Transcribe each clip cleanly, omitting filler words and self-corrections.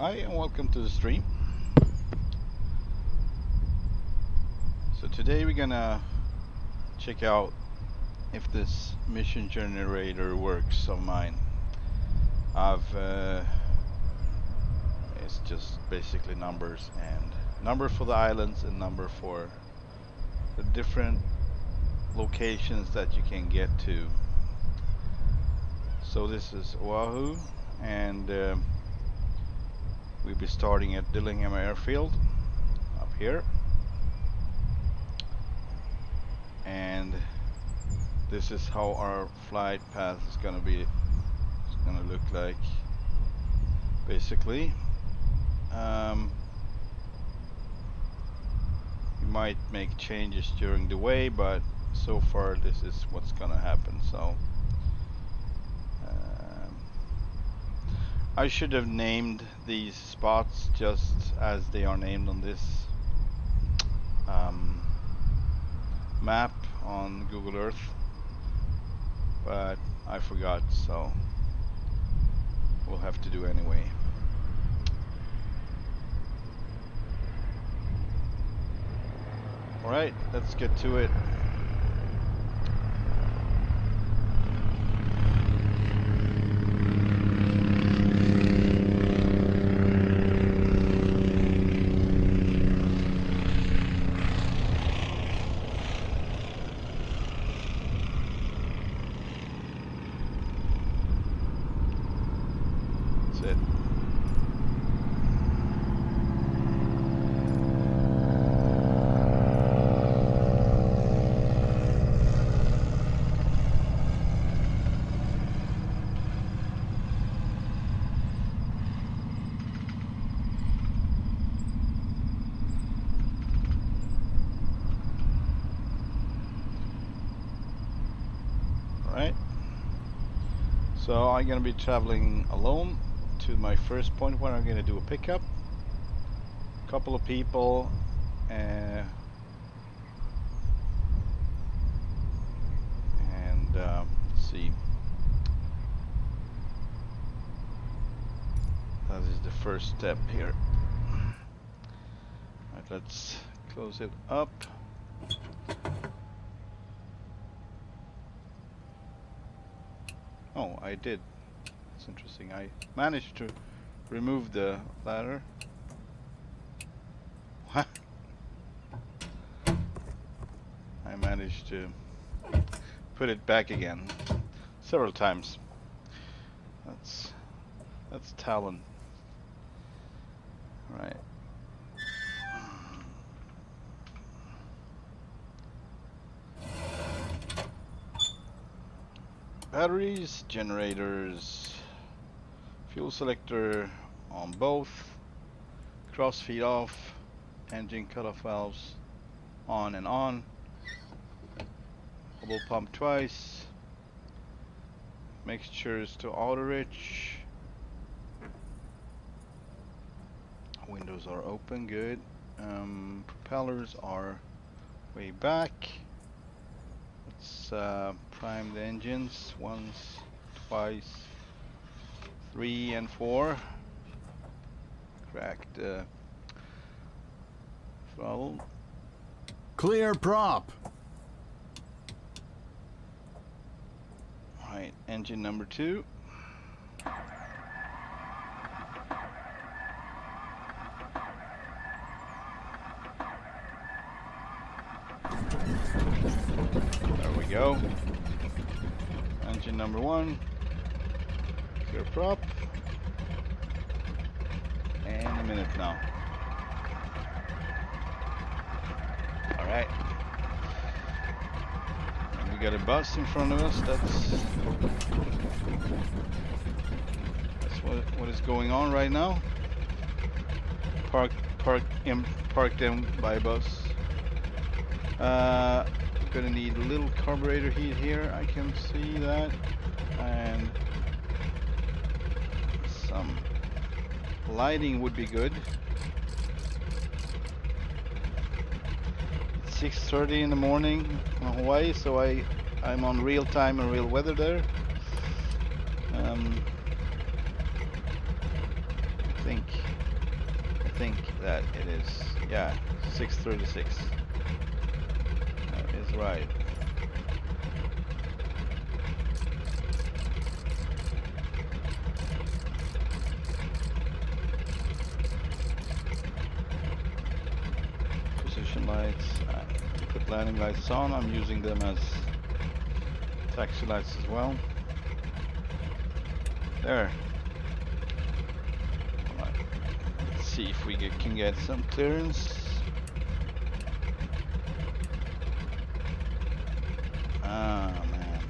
Hi and welcome to the stream. So today we're gonna check out if this mission generator works of mine. It's just basically numbers, and number for the islands and number for the different locations that you can get to. So this is Oahu, and we'll be starting at Dillingham Airfield up here, and this is how our flight path is gonna be. It's gonna look like basically. You might make changes during the way, but so far this is what's gonna happen. So I should have named these spots just as they are named on this map on Google Earth, but I forgot, so we'll have to do anyway. Alright, let's get to it. So I'm gonna be traveling alone to my first point where I'm gonna do a pickup. A couple of people, and let's see. That is the first step here. Right, let's close it up. Oh, I did. That's interesting. I managed to remove the ladder. What? I managed to put it back again several times. That's talent. Right. Batteries, generators, fuel selector on both, cross feed off, engine cutoff valves on and on, bubble pump twice, mixtures to auto rich, windows are open, good, propellers are way back. Let's prime the engines once, twice, 3 and 4. Crack the throttle. Clear prop. Right, engine number 2. There we go. Engine number 1. Clear prop. And a minute now. Alright. We got a bus in front of us. That's what is going on right now. Parked in by a bus. Gonna need a little carburetor heat here, I can see that, and some lighting would be good. It's 6:30 in the morning in Hawaii, so I'm on real time and real weather there. I think think that it is, yeah, 6:36. That is right. Position lights, put landing lights on. I'm using them as taxi lights as well. There. Alright. Let's see if we can get some clearance. Ah man,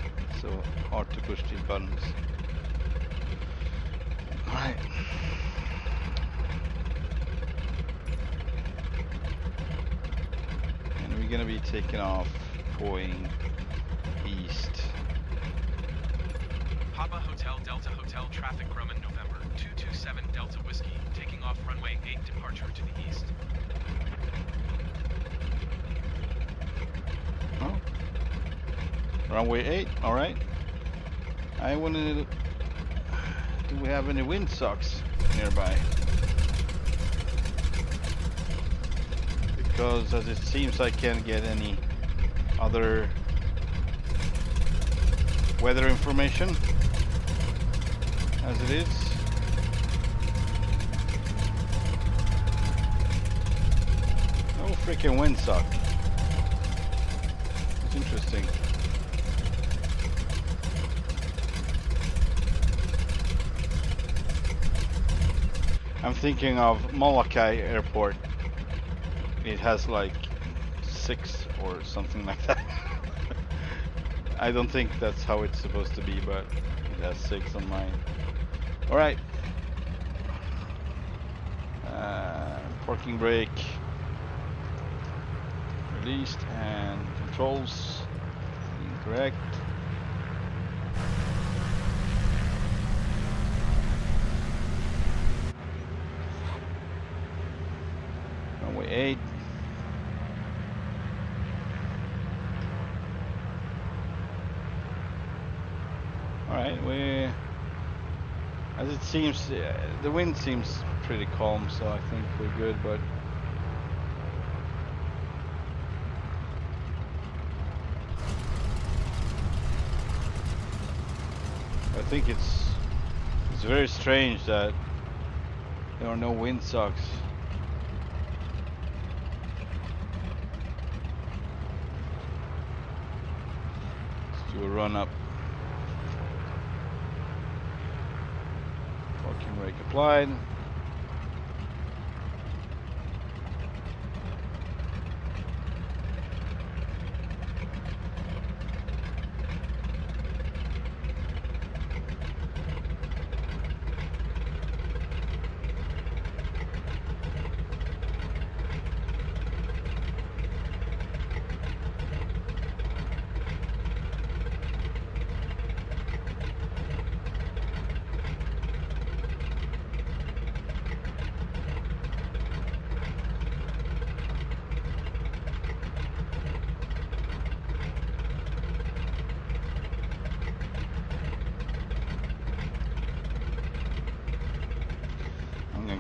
so hard to push these buttons. Alright. And we're gonna be taking off, going east. Papa Hotel Delta Hotel traffic Grumman November 227 Delta Whiskey, taking off runway 8 departure to the east. Oh. Runway 8, alright. I wanted to... Do we have any windsocks nearby? Because as it seems I can't get any other weather information as it is. No freaking windsock. It's interesting. I'm thinking of Molokai Airport. It has like 6 or something like that. I don't think that's how it's supposed to be, but it has 6 on mine. Alright. Parking brake. Released and controls. Incorrect. Runway 8. Alright, as it seems, the wind seems pretty calm, so I think we're good, but I think it's very strange that there are no windsocks. Let's do a run up. Parking brake applied.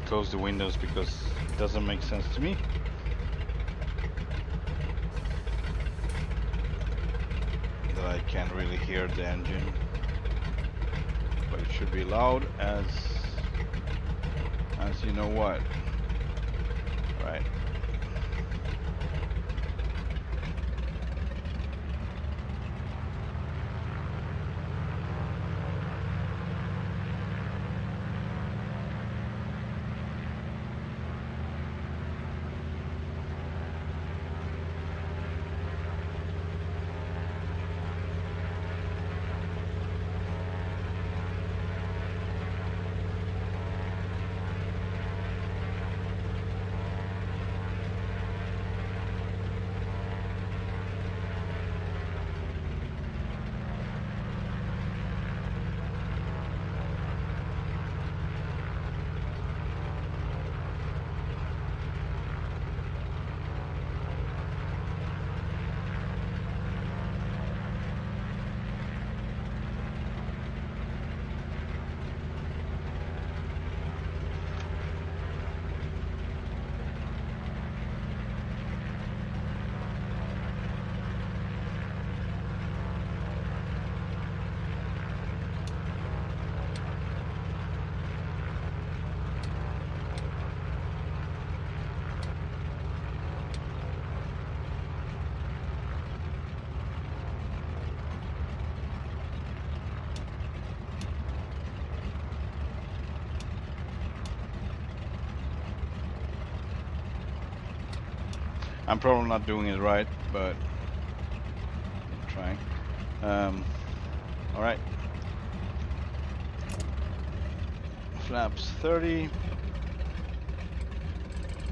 Close the windows because it doesn't make sense to me. That I can't really hear the engine, but it should be loud as you know what, right? I'm probably not doing it right, but I'm trying. All right. Flaps 30.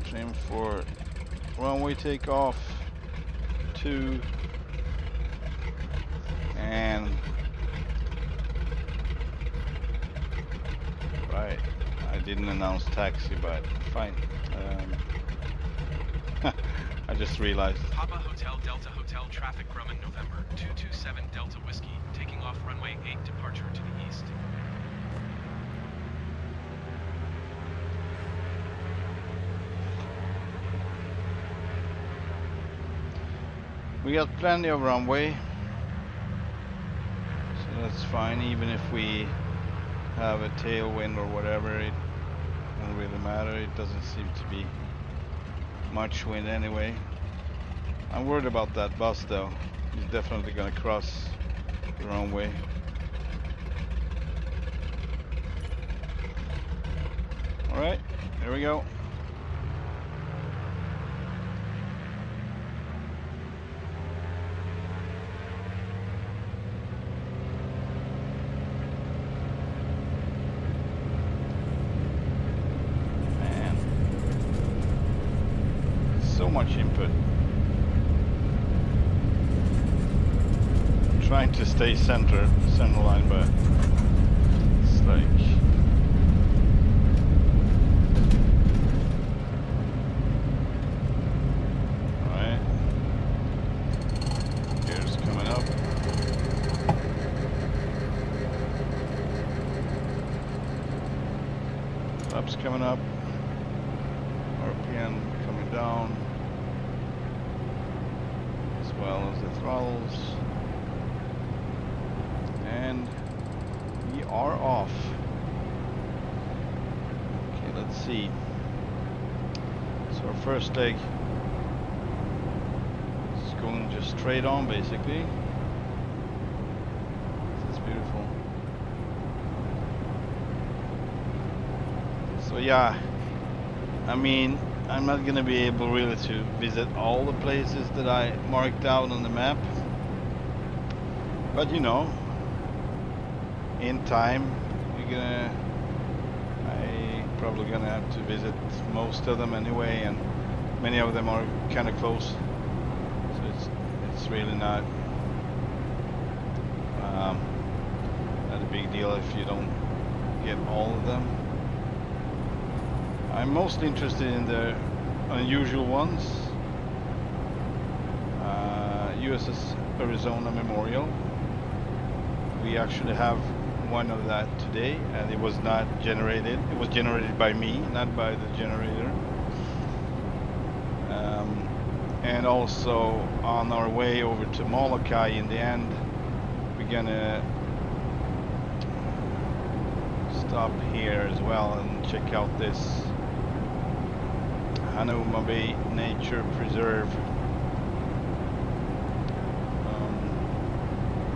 Trim for runway takeoff. 2. And right. I didn't announce taxi, but fine. I just realized. Papa Hotel Delta Hotel traffic Grumman November 227 Delta Whiskey, taking off runway 8 departure to the east. We got plenty of runway, so that's fine. Even if we have a tailwind or whatever, it doesn't really matter. It doesn't seem to be much wind anyway. I'm worried about that bus though. He's definitely gonna cross the runway. Alright, here we go. Man, so much input. Trying to stay center line, but it's like alright. Gears coming up. Flaps coming up. RPM coming down. As well as the throttles. And we are off. Okay, let's see. So our first leg is going just straight on basically. That's beautiful. So yeah, I mean, I'm not gonna be able really to visit all the places that I marked out on the map. But you know, in time I probably gonna have to visit most of them anyway, and many of them are kind of close, so it's really not a big deal if you don't get all of them. I'm mostly interested in the unusual ones. USS Arizona Memorial. We actually have one of that today, and it was not generated. It was generated by me, not by the generator. And also on our way over to Molokai, in the end, we're gonna stop here as well and check out this Hanuma Bay Nature Preserve.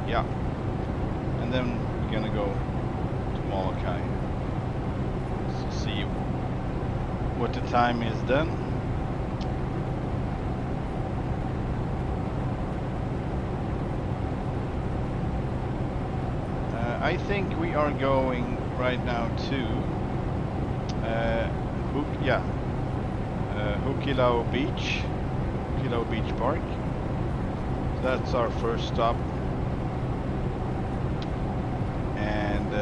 Yeah, and then we're gonna go to Molokai to see what the time is then. I think we are going right now to Hukilau Beach, Hukilau Beach Park. That's our first stop. And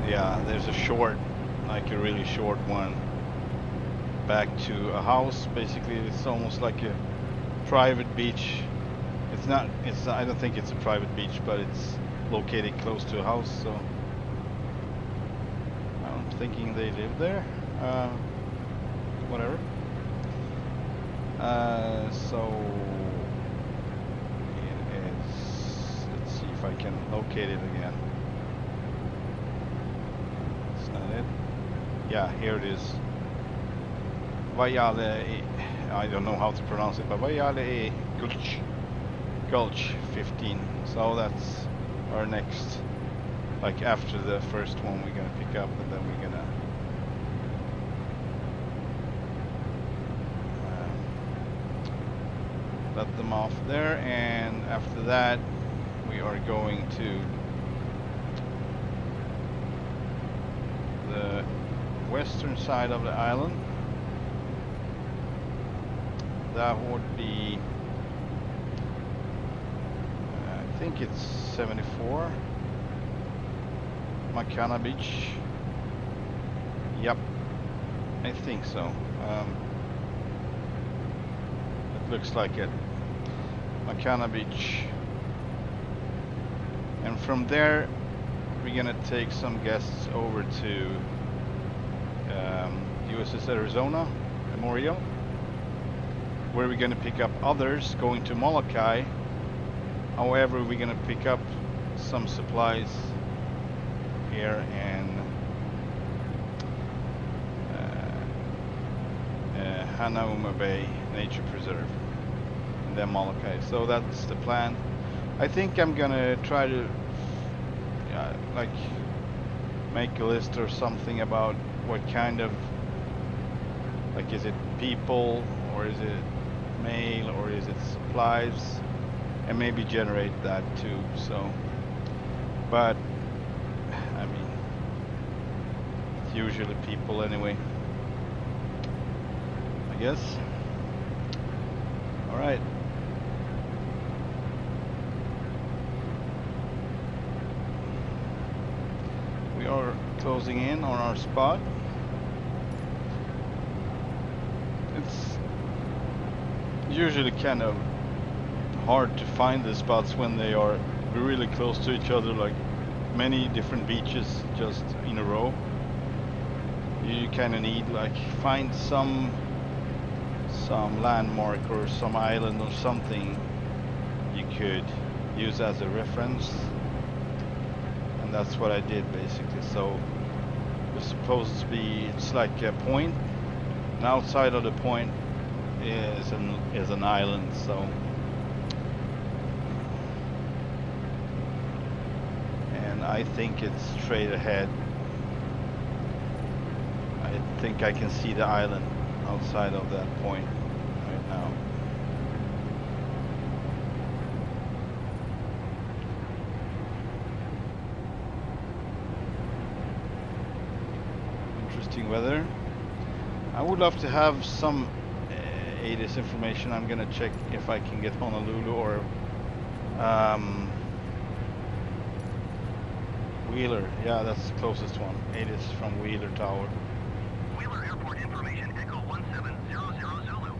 yeah, there's a short, like a really short one back to a house. Basically, it's almost like a private beach. It's not, I don't think it's a private beach, but it's located close to a house, so I'm thinking they live there. Whatever. So it is, let's see if I can locate it again. That's not it. Yeah, here it is. Vajale, I don't know how to pronounce it, but Vajale Gulch 15. So that's our next like after the first one we're gonna pick up, and then we're gonna let them off there, and after that we are going to the western side of the island. That would be I think it's 74 Makana Beach. Yep, I think so. It looks like it. Makana Beach. And from there we're gonna take some guests over to USS Arizona Memorial, where we're gonna pick up others going to Molokai. However, we're gonna pick up some supplies here in Hanauma Bay Nature Preserve, and then Molokai. So that's the plan. I think I'm gonna try to like make a list or something about what kind of, like, is it people or is it mail or is it supplies, and maybe generate that too. So, but I mean, it's usually people anyway, I guess. All right. We are closing in on our spot. It's usually kind of hard to find the spots when they are really close to each other, like many different beaches just in a row. You kind of need, like, find some landmark or some island or something you could use as a reference, and that's what I did basically. So it's supposed to be, it's like a point, and outside of the point is an island. So, and I think it's straight ahead. I think I can see the island outside of that point right now. Interesting weather. I would love to have some ADIS information. I'm gonna check if I can get Honolulu or Wheeler. Yeah, that's the closest one. ADIS from Wheeler Tower. Wheeler Airport information, Echo 1700 Zulu.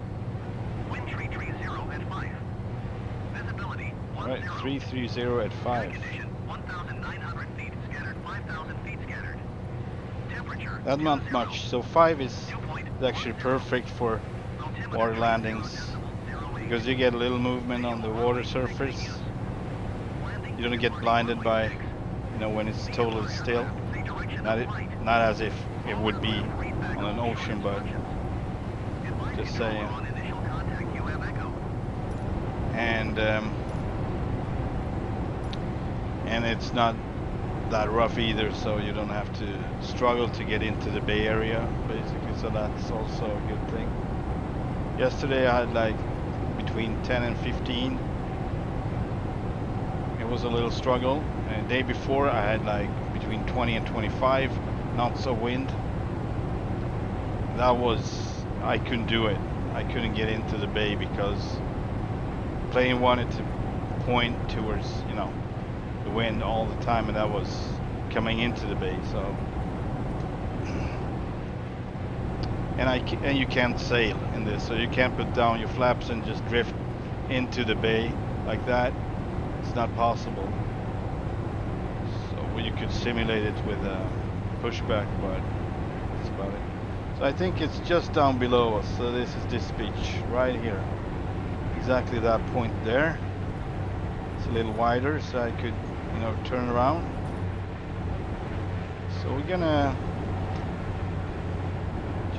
Wind 330 at 5. Visibility 10. Alright, 330 at 5. Condition 1,900 feet scattered, 5,000 feet scattered. Temperature. That's not much. So 5 is actually perfect for water landings, because you get a little movement on the water surface. You don't get blinded by, you know, when it's totally still. Not as if it would be on an ocean, but just saying. And it's not that rough either, so you don't have to struggle to get into the Bay Area, basically. So that's also a good thing. Yesterday I had like between 10 and 15. It was a little struggle. And the day before I had like between 20 and 25 knots of wind. That was, I couldn't do it. I couldn't get into the bay because the plane wanted to point towards, you know, the wind all the time, and that was coming into the bay. So, and you can't sail in this, so you can't put down your flaps and just drift into the bay like that. It's not possible. So you could simulate it with a pushback, but that's about it. So I think it's just down below us. So this is this beach right here, exactly that point there. It's a little wider, so I could, you know, turn around. So we're gonna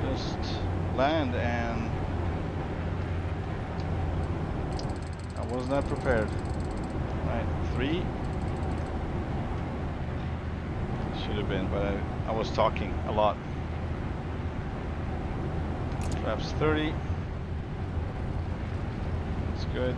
just land, and I was not prepared. Right, 3, should have been, but I was talking a lot. Flaps 30. That's good.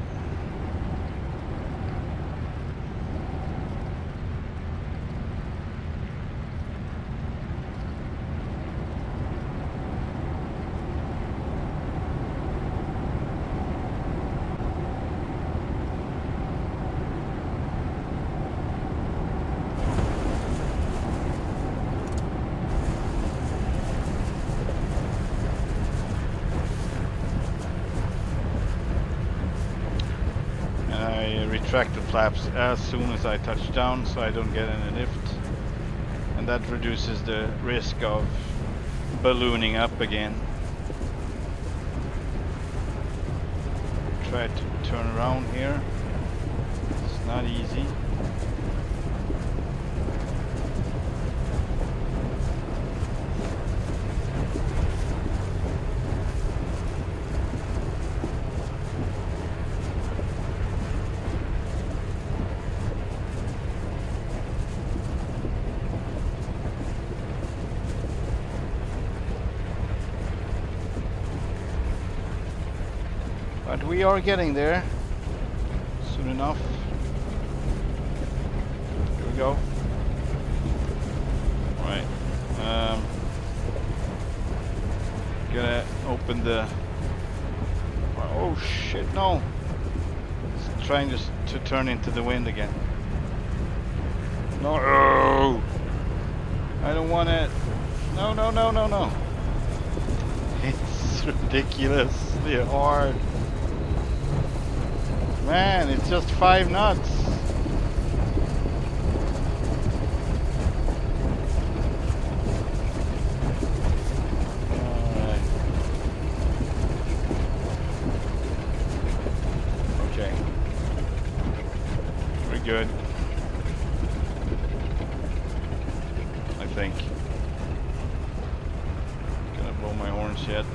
Retract the flaps as soon as I touch down so I don't get any lift, and that reduces the risk of ballooning up again. Try to turn around here. It's not easy. But we are getting there soon enough. Here we go. Alright. Gonna open the... Oh shit, no! It's trying just to turn into the wind again. No! I don't want it. No, no, no, no, no. It's ridiculously hard. Man, it's just 5 knots. Alright. Okay. We're good. I think. Gonna blow my horns yet.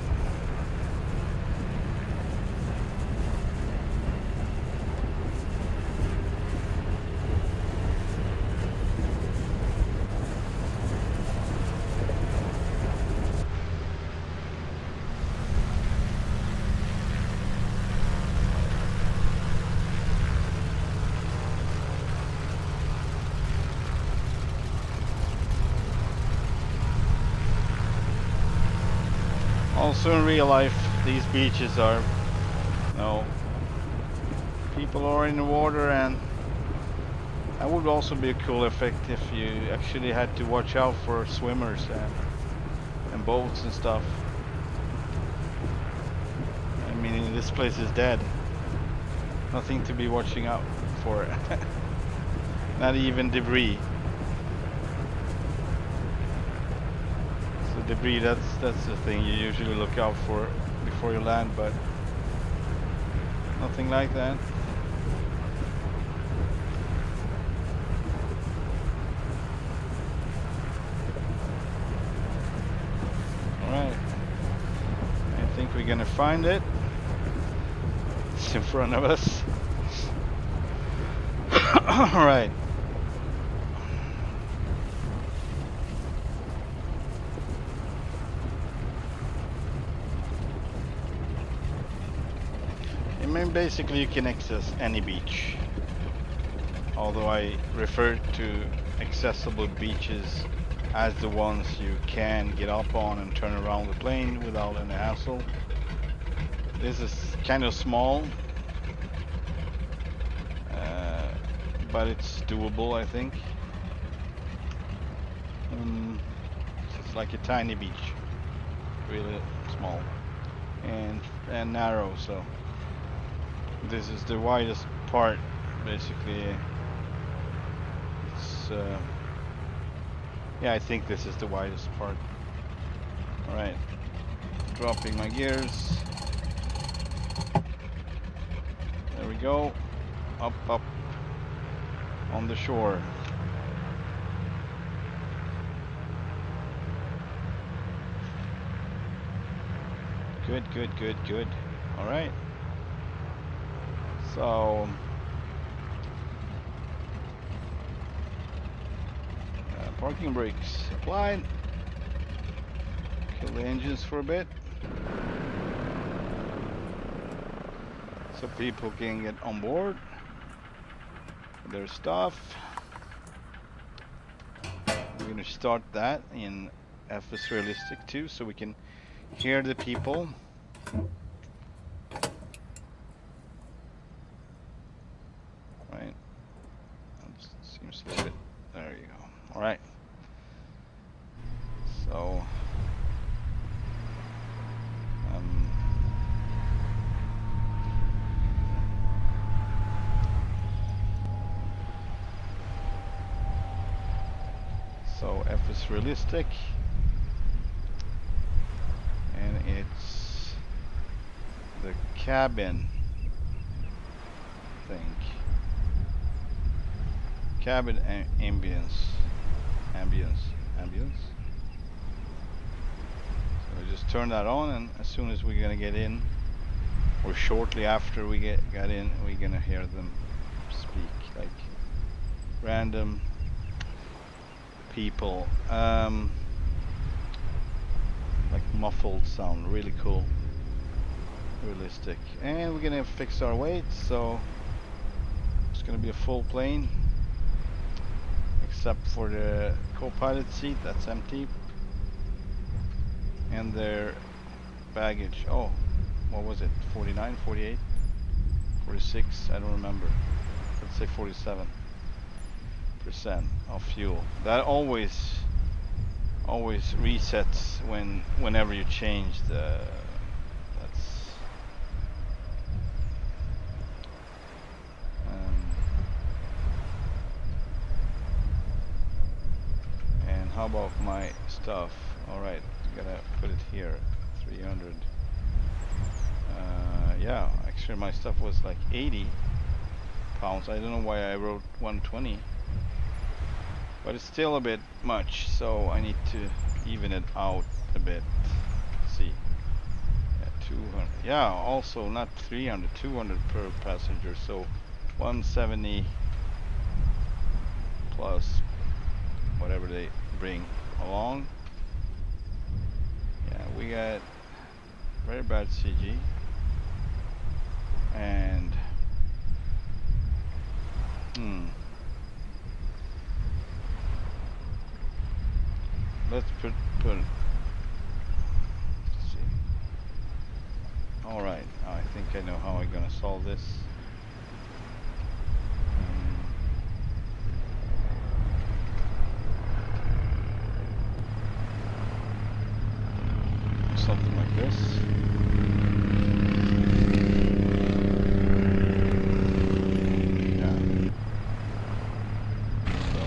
Also in real life, these beaches are, people are in the water, and that would also be a cool effect if you actually had to watch out for swimmers and boats and stuff. I mean, this place is dead. Nothing to be watching out for. Not even debris. Debris, that's the thing you usually look out for before you land, but nothing like that. Alright, I think we're gonna find it. It's in front of us. Alright. I mean, basically you can access any beach, although I refer to accessible beaches as the ones you can get up on and turn around the plane without any hassle. This is kind of small, but it's doable, I think. It's like a tiny beach, really small and narrow, so this is the widest part, basically. It's yeah, I think this is the widest part. Alright, dropping my gears. There we go. Up, up on the shore. Good, good, good, good. Alright. So Parking brakes applied. Kill the engines for a bit. So people can get on board with their stuff. We're gonna start that in FS Realistic too, so we can hear the people. Right. That seems a bit. There you go. All right. So. So FS Realistic, and it's the cabin, I think. Cabin ambience. So we just turn that on, and as soon as we're gonna get in, or shortly after we got in, we're gonna hear them speak, like random people, like muffled sound, really cool, realistic. And we're gonna fix our weight, so it's gonna be a full plane, except for the co-pilot seat that's empty, and their baggage. Oh, what was it? 49, 48, 46? I don't remember. Let's say 47% of fuel. That always resets whenever you change the. That's. And how about my stuff? All right, gotta put it here. 300. Yeah, actually my stuff was like 80 pounds. I don't know why I wrote 120. But it's still a bit much, so I need to even it out a bit. Let's see. Yeah, 200. Yeah, also not 300, 200 per passenger, so 170 plus whatever they bring along. Yeah, we got very bad CG. And let's put let's see. All right, I think I know how I'm gonna solve this. Something like this. Yeah. So,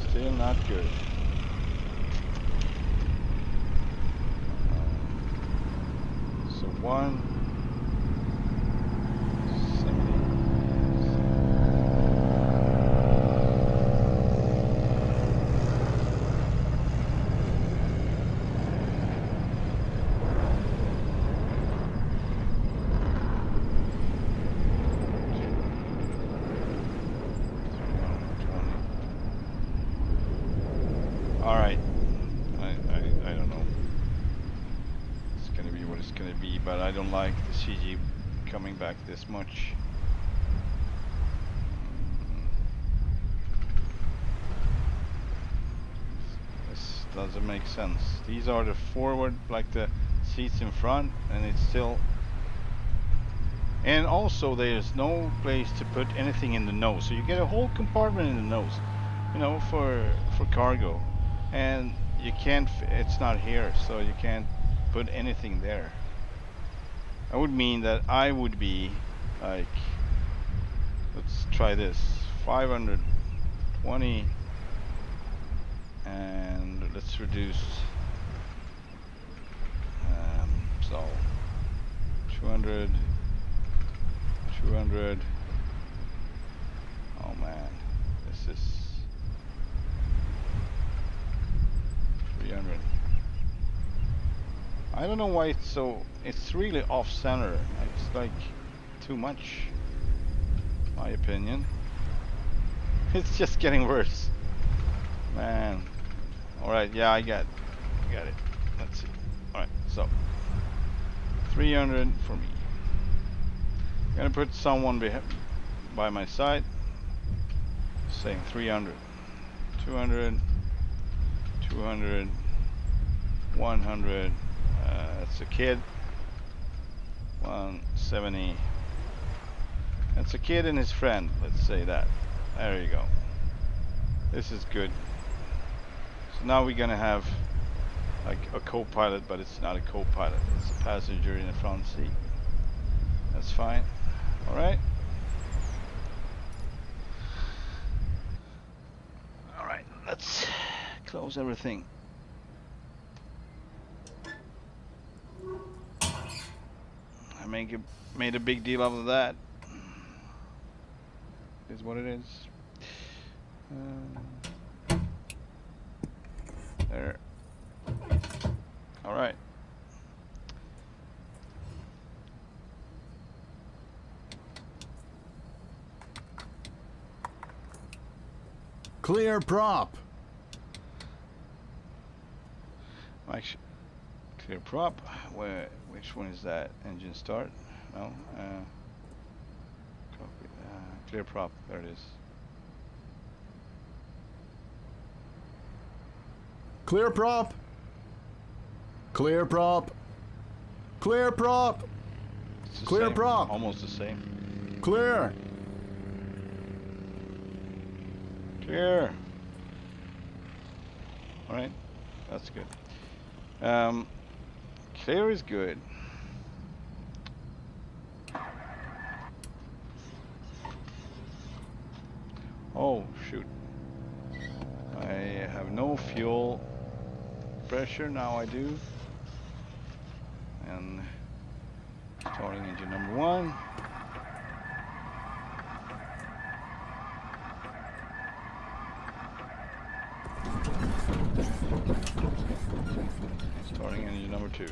still not good. So 170. Alright, I don't know. It's gonna be what it's gonna be, but I don't like the CG coming back this much. This doesn't make sense. These are the forward, like the seats in front, and it's still... And also there's no place to put anything in the nose, so you get a whole compartment in the nose, you know, for cargo. And you can't, it's not here, so you can't put anything there. That would mean that I would be like, let's try this, 520, and let's reduce, so 200, oh man, this is 300. I don't know why it's so, it's really off center. It's like too much, my opinion. It's just getting worse. Man. Alright, yeah, I got it. Let's see. Alright, so 300 for me. I'm gonna put someone by my side. Saying 300. 200. 200. 100. That's a kid. 170. That's a kid and his friend. Let's say that. There you go. This is good. So now we're gonna have like a co-pilot, but it's not a co-pilot. It's a passenger in the front seat. That's fine. All right. All right. Let's close everything. I made a big deal out of that. Is what it is. There. All right. Clear prop. Actually, clear prop. Which one is that? Engine start? No. Copy. Clear prop. There it is. Clear prop. Clear prop. Clear prop. It's the Clear same, prop. Almost the same. Clear. Clear. All right. That's good. Clear is good. Oh shoot. I have no fuel pressure, now I do. And starting engine number 1. Starting engine number 2.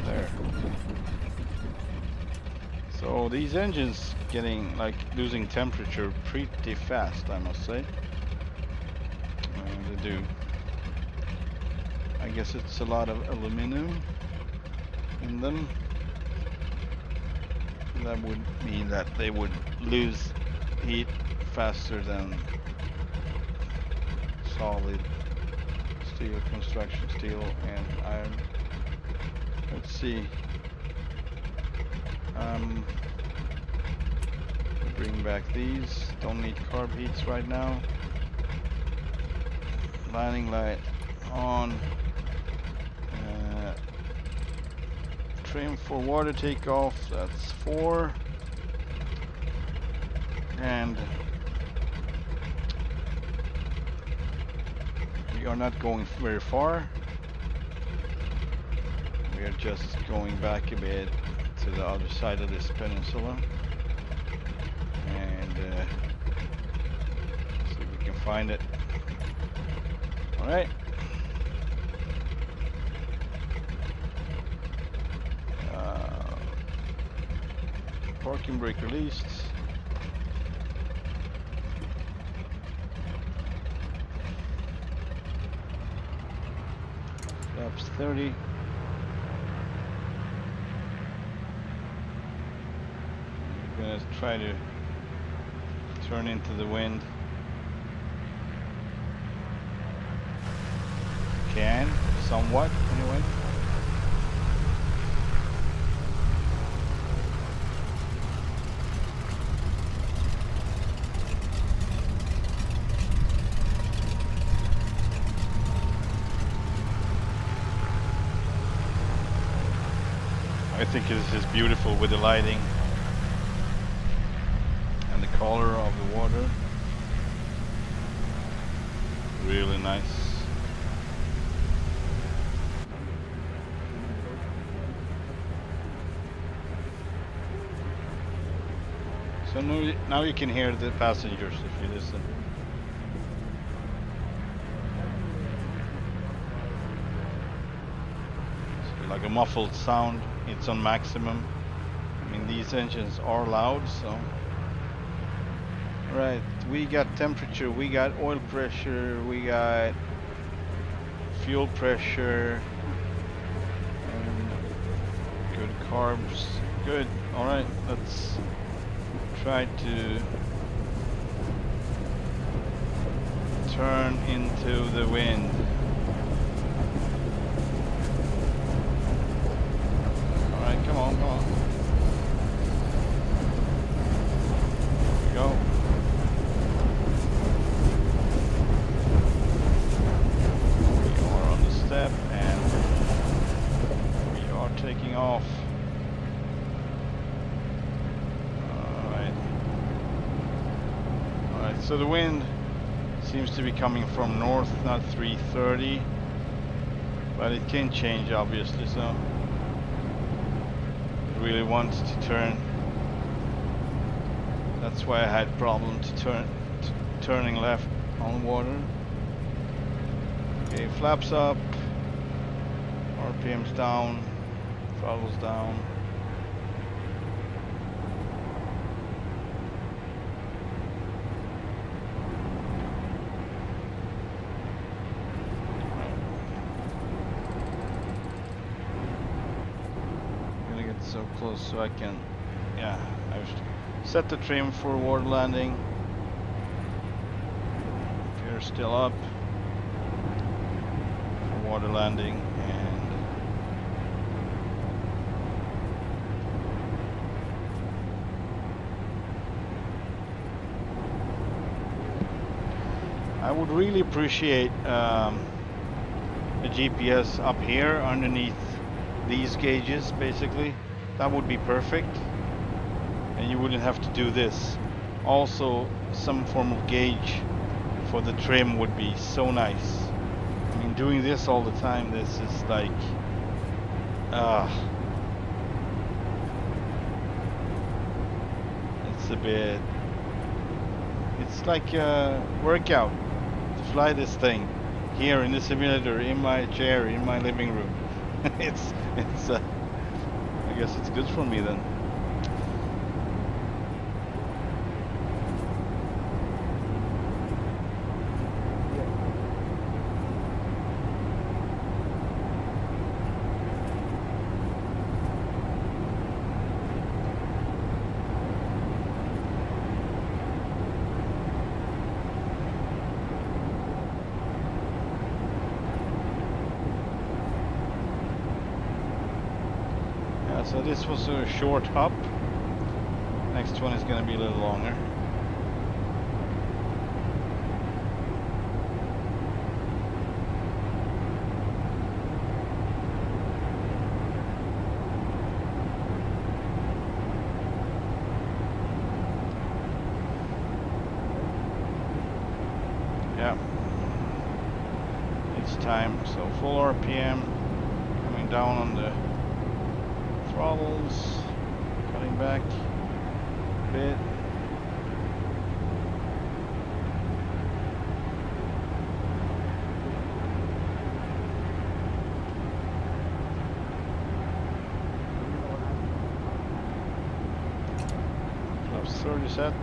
There. So these engines getting like losing temperature pretty fast, I must say. They do. I guess it's a lot of aluminum in them. That would mean that they would lose heat faster than solid steel, construction steel and iron. Let's see. Bring back these. Don't need carb heats right now. Landing light on. Trim for water takeoff. That's 4. And we are not going very far. We are just going back a bit to the other side of this peninsula and see if we can find it. Alright. Parking brake released. Flaps 30. Gonna try to turn into the wind. Can, somewhat, anyway. I think this is beautiful with the lighting. Color of the water, really nice. So now you can hear the passengers if you listen. like a muffled sound. It's on maximum. I mean, these engines are loud, so. Right, we got temperature, we got oil pressure, we got fuel pressure, and good carbs. Good. All right, let's try to turn into the wind. All right, come on, come on. Here we go. We are on the step and we are taking off. All right, so the wind seems to be coming from north, not 330, but it can change obviously, so it really wants to turn. That's why I had problem to turning left on water. Okay, flaps up, RPM's down, throttle's down. So close so I can, yeah, I've set the trim for water landing. Gear still up for water landing, and I would really appreciate a GPS up here underneath these gauges, basically. That would be perfect, and you wouldn't have to do this. Also, some form of gauge for the trim would be so nice. I mean, doing this all the time, this is like, it's a bit, it's like a workout to fly this thing here in the simulator, in my chair, in my living room. it's I guess it's good for me then. So this was a short hop. Next one is going to be a little longer. Yeah, it's time. So full RPM, coming down on the throttles, cutting back a bit. Flaps 30 set.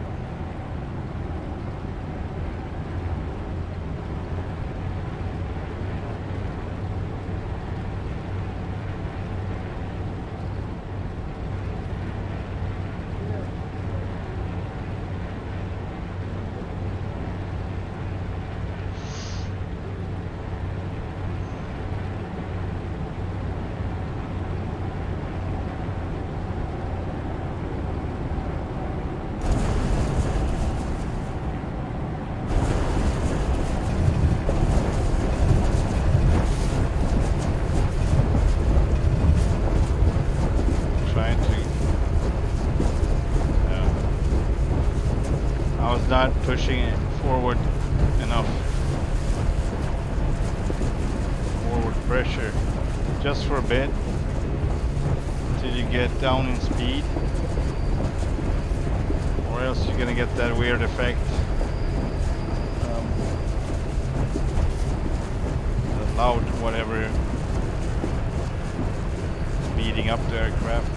Not pushing it forward enough. Forward pressure just for a bit till you get down in speed, or else you're gonna get that weird effect, the loud whatever speeding up the aircraft.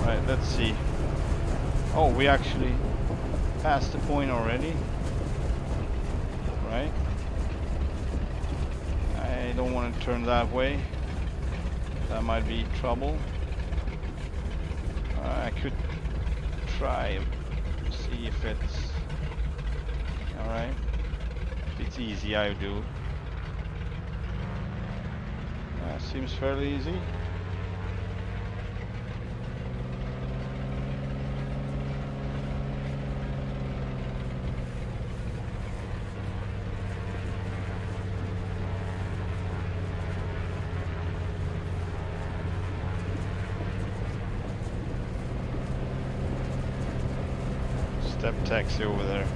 Right, let's see. Oh, we actually passed the point already. Right. I don't want to turn that way. That might be trouble. I could try, see if it's alright. If it's easy, I do. Seems fairly easy. Step taxi over there.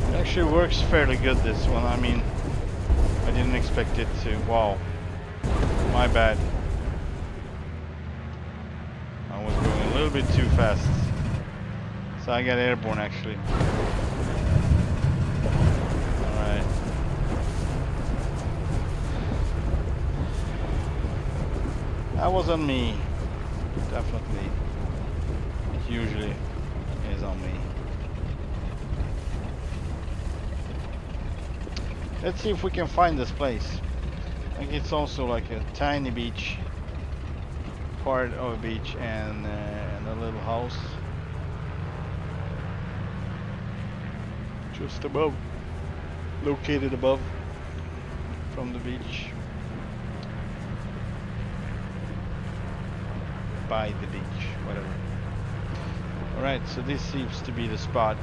It actually works fairly good, this one. I mean, I didn't expect it to. Wow. My bad. I was going a little bit too fast. So I got airborne actually. Alright. That was on me. Definitely. It usually is on me. Let's see if we can find this place. I think it's also like a tiny beach. Part of a beach and a little house. Just above, located above from the beach, by the beach, whatever. Alright, so this seems to be the spot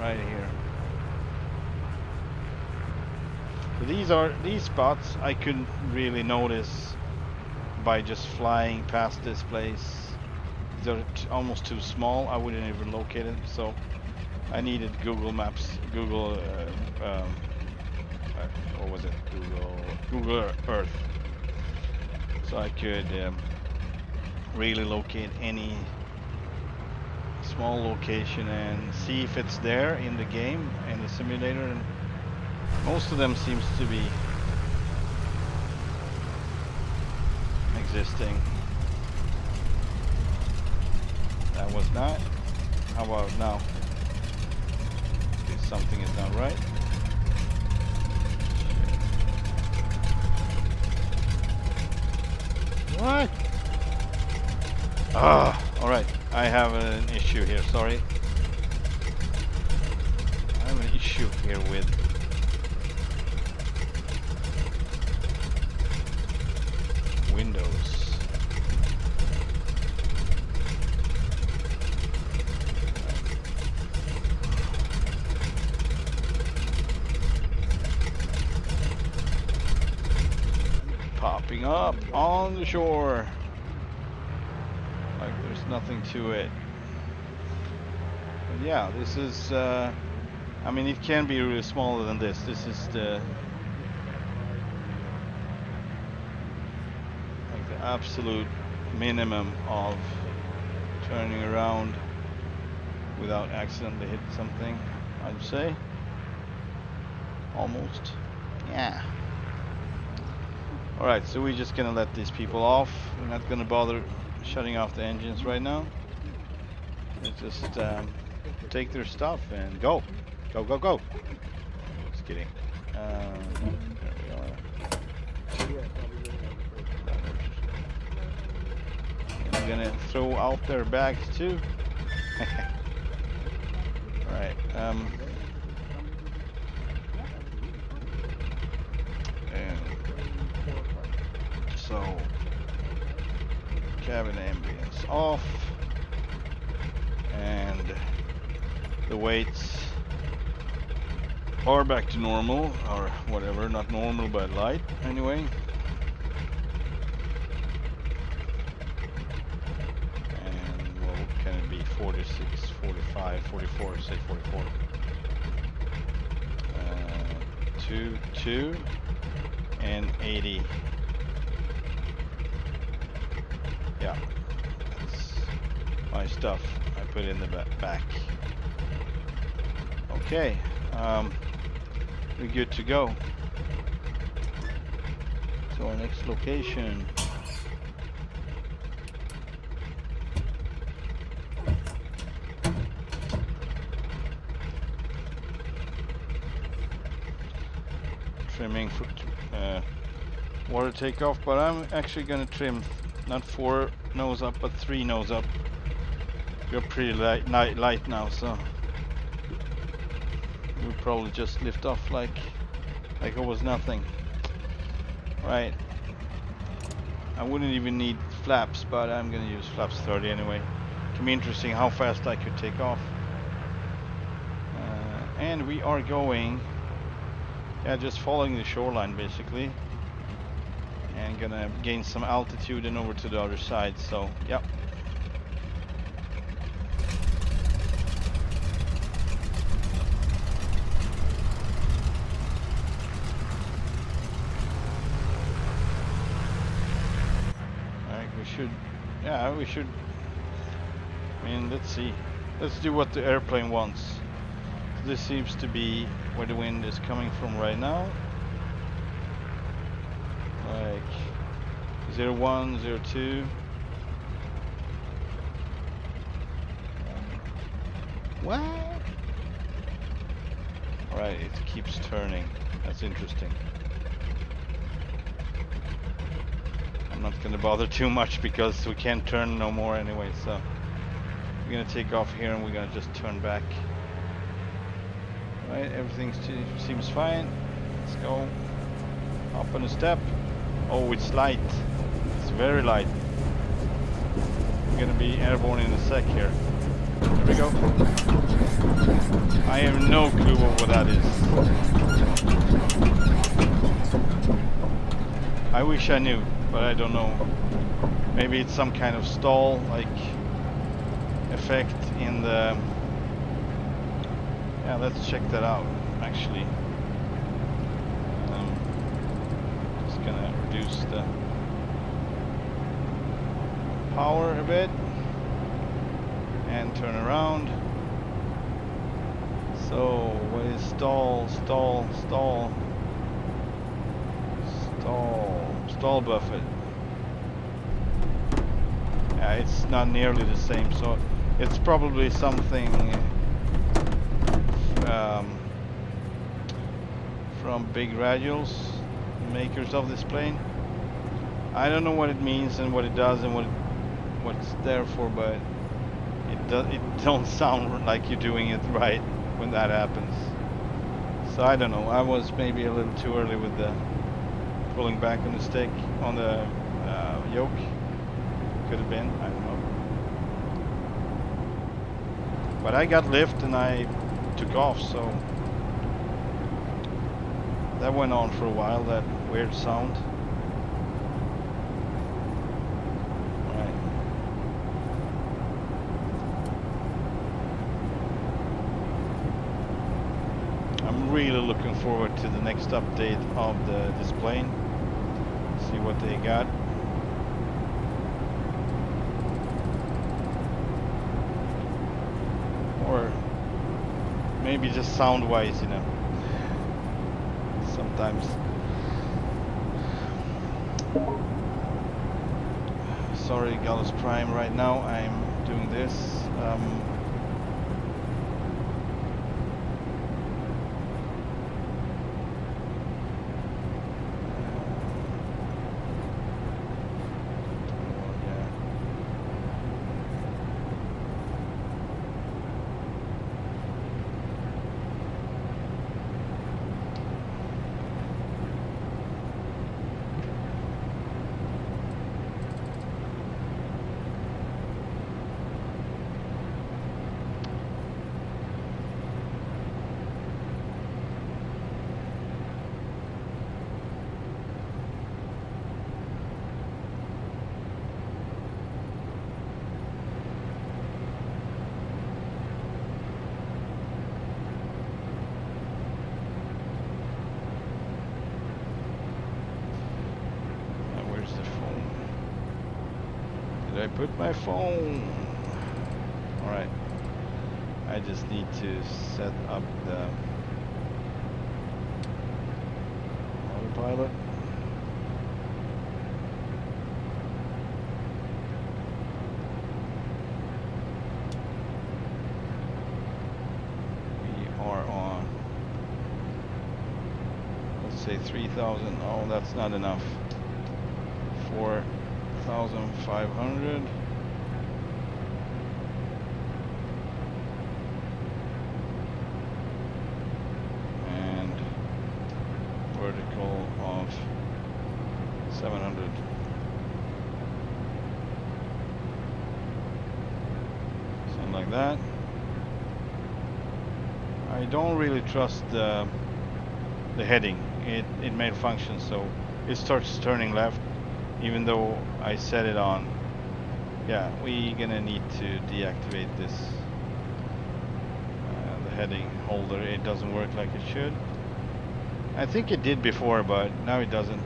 right here. So these spots I couldn't really notice by just flying past this place. They're almost too small. I wouldn't even locate it, so I needed Google Maps, Google, what was it? Google Earth, so I could really locate any small location and see if it's there in the game, in the simulator. And most of them seems to be existing. That was not. How about now? Something is not right. What? Alright. I have an issue here, sorry. I have an issue here with Windows. Popping up on the shore like there's nothing to it. But yeah, this is I mean, it can be really smaller than this. This is the like the absolute minimum of turning around without accidentally hit something, I'd say. Almost. Yeah. Alright, so we're just gonna let these people off. We're not gonna bother shutting off the engines right now. Let's just take their stuff and go. Go, go, go. Just kidding. There we are. I'm gonna throw out their bags too. Alright, so cabin ambience off, and the weights are back to normal, or whatever, not normal but light anyway. And what can it be? 46, 45, 44, say 44. 2, and 80. Yeah, that's my stuff. I put in the back. Okay, we're good to go. To our next location. Trimming for water takeoff, but I'm actually gonna trim not 4 nose up but 3 nose up. We're pretty light now, so we'll probably just lift off like it was nothing. Right. I wouldn't even need flaps, but I'm gonna use flaps 30 anyway. It can be interesting how fast I could take off. And we are going, yeah, just following the shoreline basically, and gonna gain some altitude and over to the other side. So, yep. We should, I mean, let's see. Let's do what the airplane wants. So this seems to be where the wind is coming from right now. Like 01, 02. What? Alright, it keeps turning. That's interesting. I'm not gonna bother too much because we can't turn no more anyway, so we're gonna take off here and we're gonna just turn back. Right, everything seems fine. Let's go up on a step. Oh, it's light. It's very light. We're gonna be airborne in a sec here. Here we go. I have no clue what that is. I wish I knew, but I don't know. Maybe it's some kind of stall like effect in the, yeah, let's check that out actually. Just gonna reduce the power a bit and turn around. So what is stall buffet? Yeah, it's not nearly the same, so it's probably something from Big Radials, makers of this plane. I don't know what it means and what it does and what it's there for, but it don't sound like you're doing it right when that happens. So I don't know. I was maybe a little too early with the pulling back on the stick on the yoke. Could have been. I don't know. But I got lift and I took off, so that went on for a while. That weird sound. Really looking forward to the next update of this plane. See what they got. Or maybe just sound wise, you know. Sometimes. Sorry, Gallus Prime, right now I'm doing this. I put my phone? Alright. I just need to set up the autopilot. We are on, let's say 3,000. Oh, that's not enough. 4,500. And vertical of 700. Something like that. I don't really trust the heading. It malfunctions, so it starts turning left, even though I set it on. Yeah, we're gonna need to deactivate this the heading holder. It doesn't work like it should. I think it did before, but now it doesn't.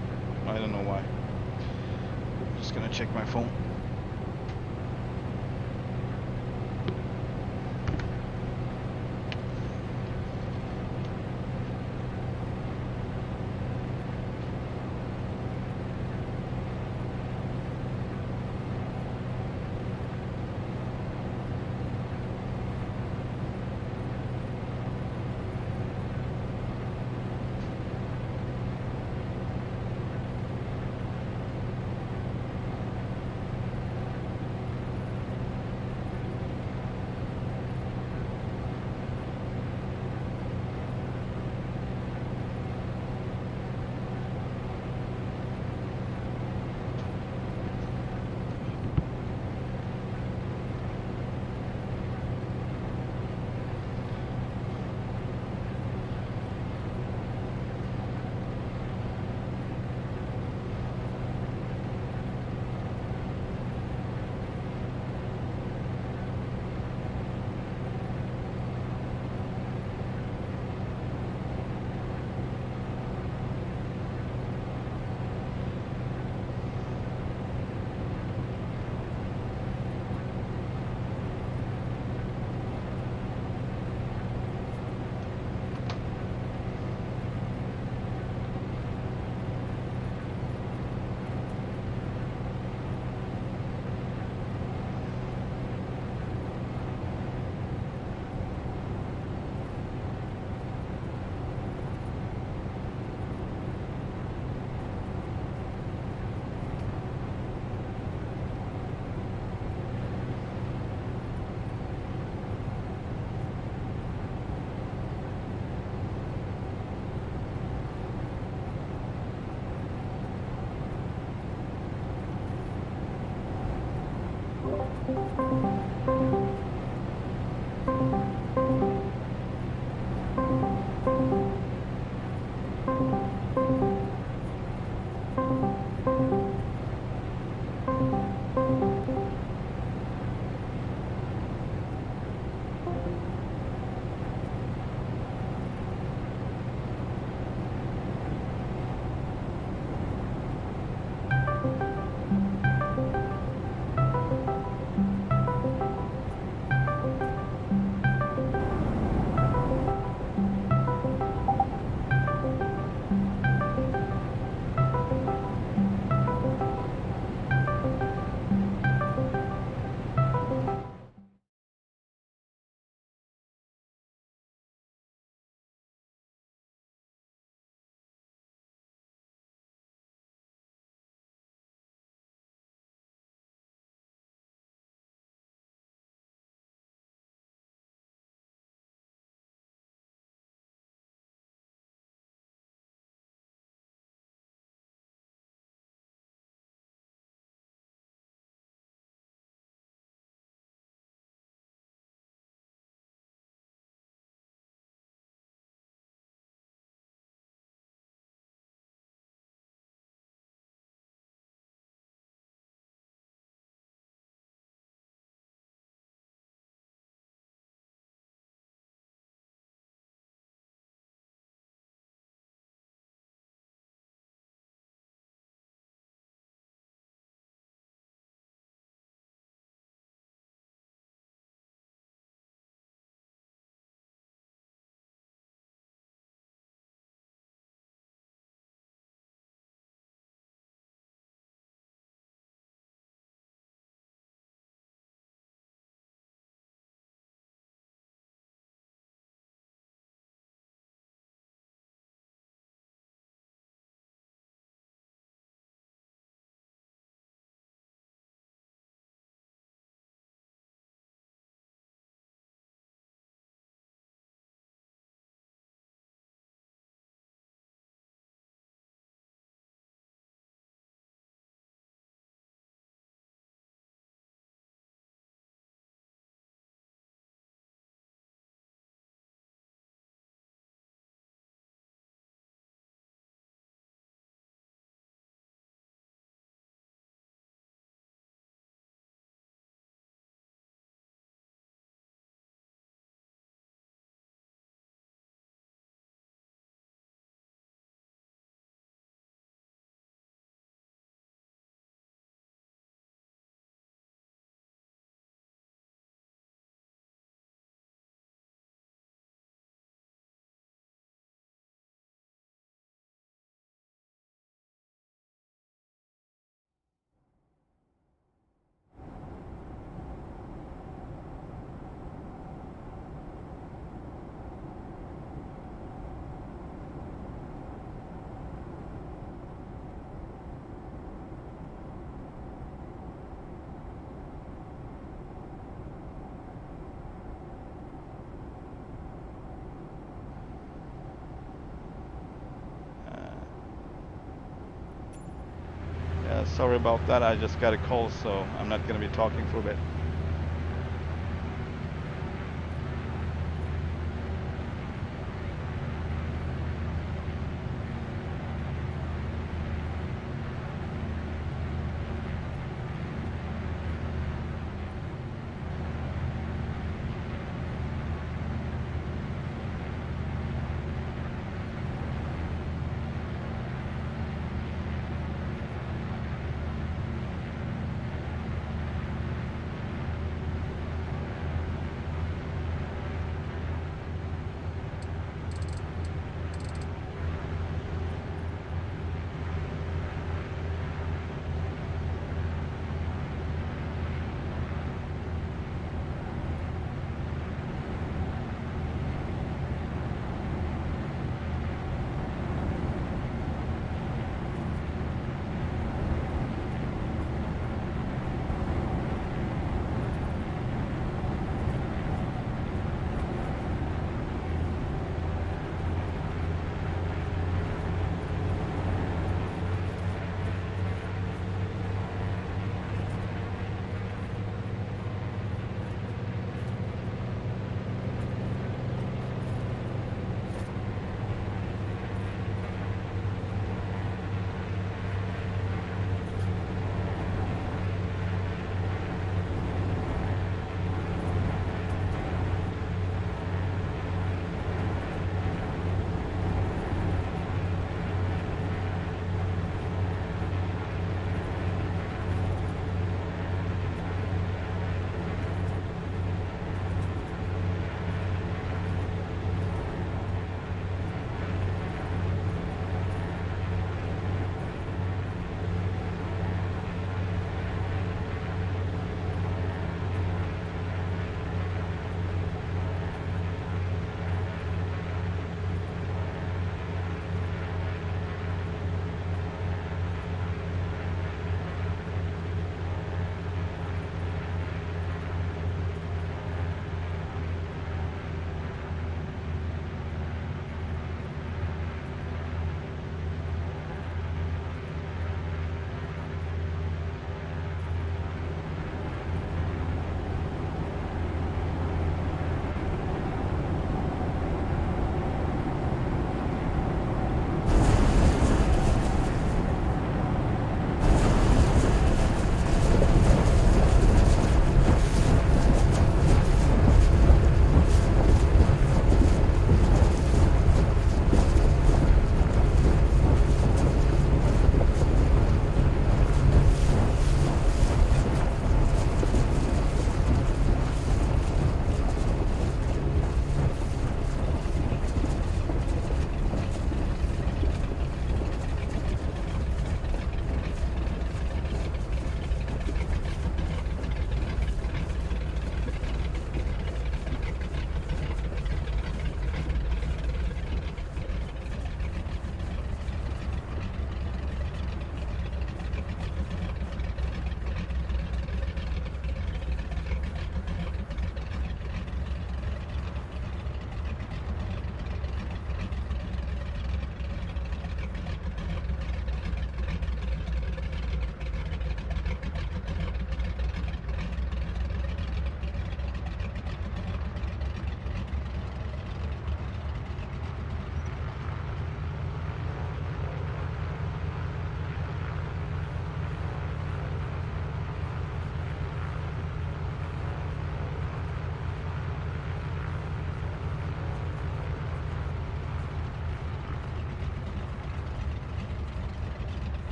I don't know why. I'm just gonna check my phone. Sorry about that. I just got a call, so I'm not going to be talking for a bit.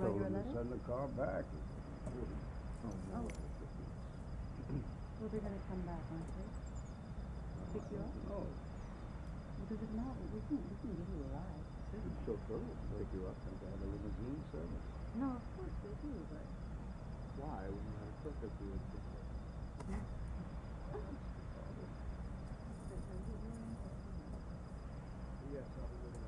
write told you a him to letter? send the car back. Oh. Well, they're gonna come back, aren't they? Pick you up? Oh, Because if not, we can give you a ride. the chauffeur will pick you up and they have a limousine service. No, of course they do, but Why? We had a cook if you would pick you up. Yes, I'll be with you.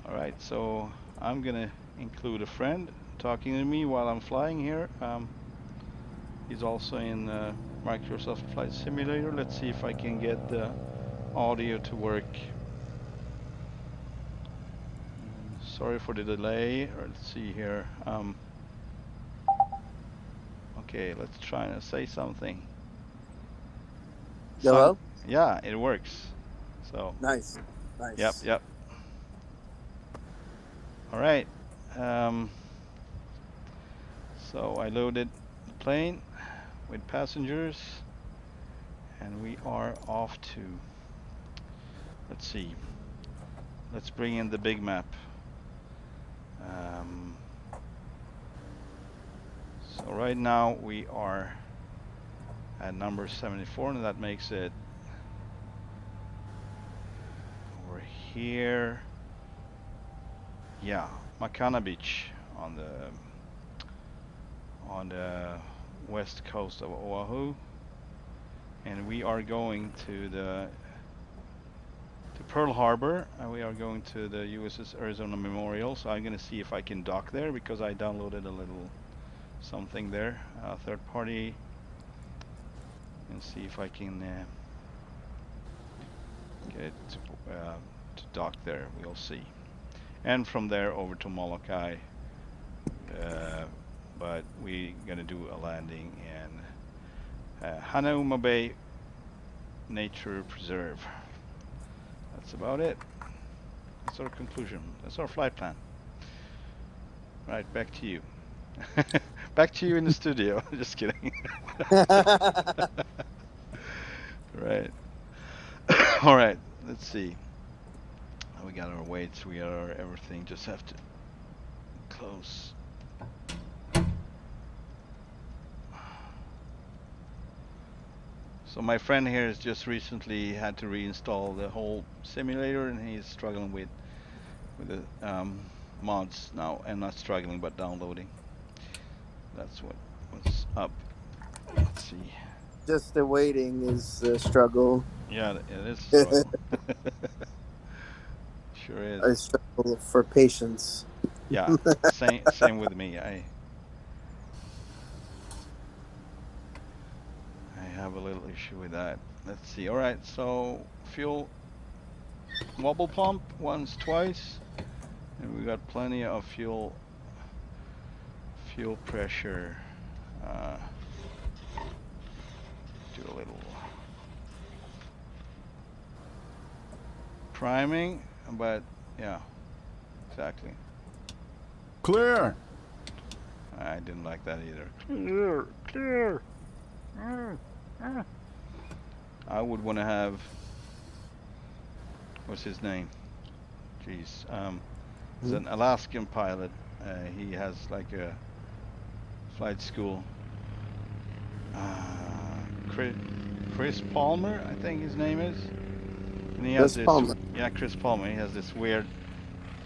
Alright, so I'm gonna include a friend talking to me while I'm flying here. He's also in Microsoft Flight Simulator. Let's see if I can get the audio to work. Sorry for the delay. Let's see here. Okay, let's try and say something. Hello? Yeah, it works. So. Nice. Nice. Yep. All right. So I loaded the plane with passengers, and we are off to. Let's see. Let's bring in the big map. So right now we are at number 74, and that makes it over here. Yeah, Makana Beach on the west coast of Oahu, and we are going to Pearl Harbor, and we are going to the USS Arizona Memorial. So I'm gonna see if I can dock there because I downloaded a little something there, third party, and see if I can get to dock there. We'll see. And from there over to Molokai, but we're gonna do a landing in Hanauma Bay Nature Preserve. That's about it. That's our conclusion. That's our flight plan. Right, back to you. Back to you in the studio. Just kidding. Right. All right, let's see. We got our weights, we got our everything, just have to close. So my friend here has just recently had to reinstall the whole simulator, and he's struggling with the mods now, and not struggling but downloading. That's what's up. Let's see. Just the waiting is a struggle. Yeah, it is a struggle. Sure is. I struggle for patience. Yeah, same with me. I have a little issue with that. Let's see. All right, so fuel wobble pump once, twice, and we got plenty of fuel pressure. Do a little priming, but yeah, exactly. Clear. I didn't like that either. Clear. I would want to have, what's his name? Jeez, he's an Alaskan pilot. He has like a flight school. Chris Palmer, I think his name is. And he has Chris Palmer. Yeah, Chris Palmer. He has this weird,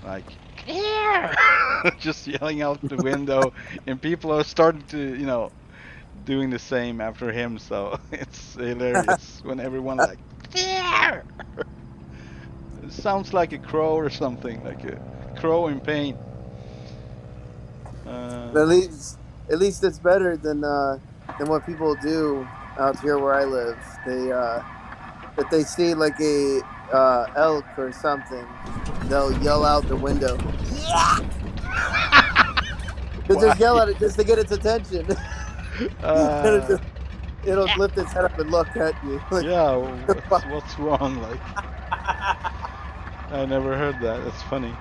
like, just yelling out the window, and people are starting to, doing the same after him. So it's hilarious when everyone like, it sounds like a crow or something, like a crow in pain. At least it's better than And what people do out here where I live, they if they see like a elk or something, they'll yell out the window. They Why? just yell at it just to get its attention. And Uh, it'll lift its head up and look at you. Like, yeah, what's wrong? Like, I never heard that. That's funny.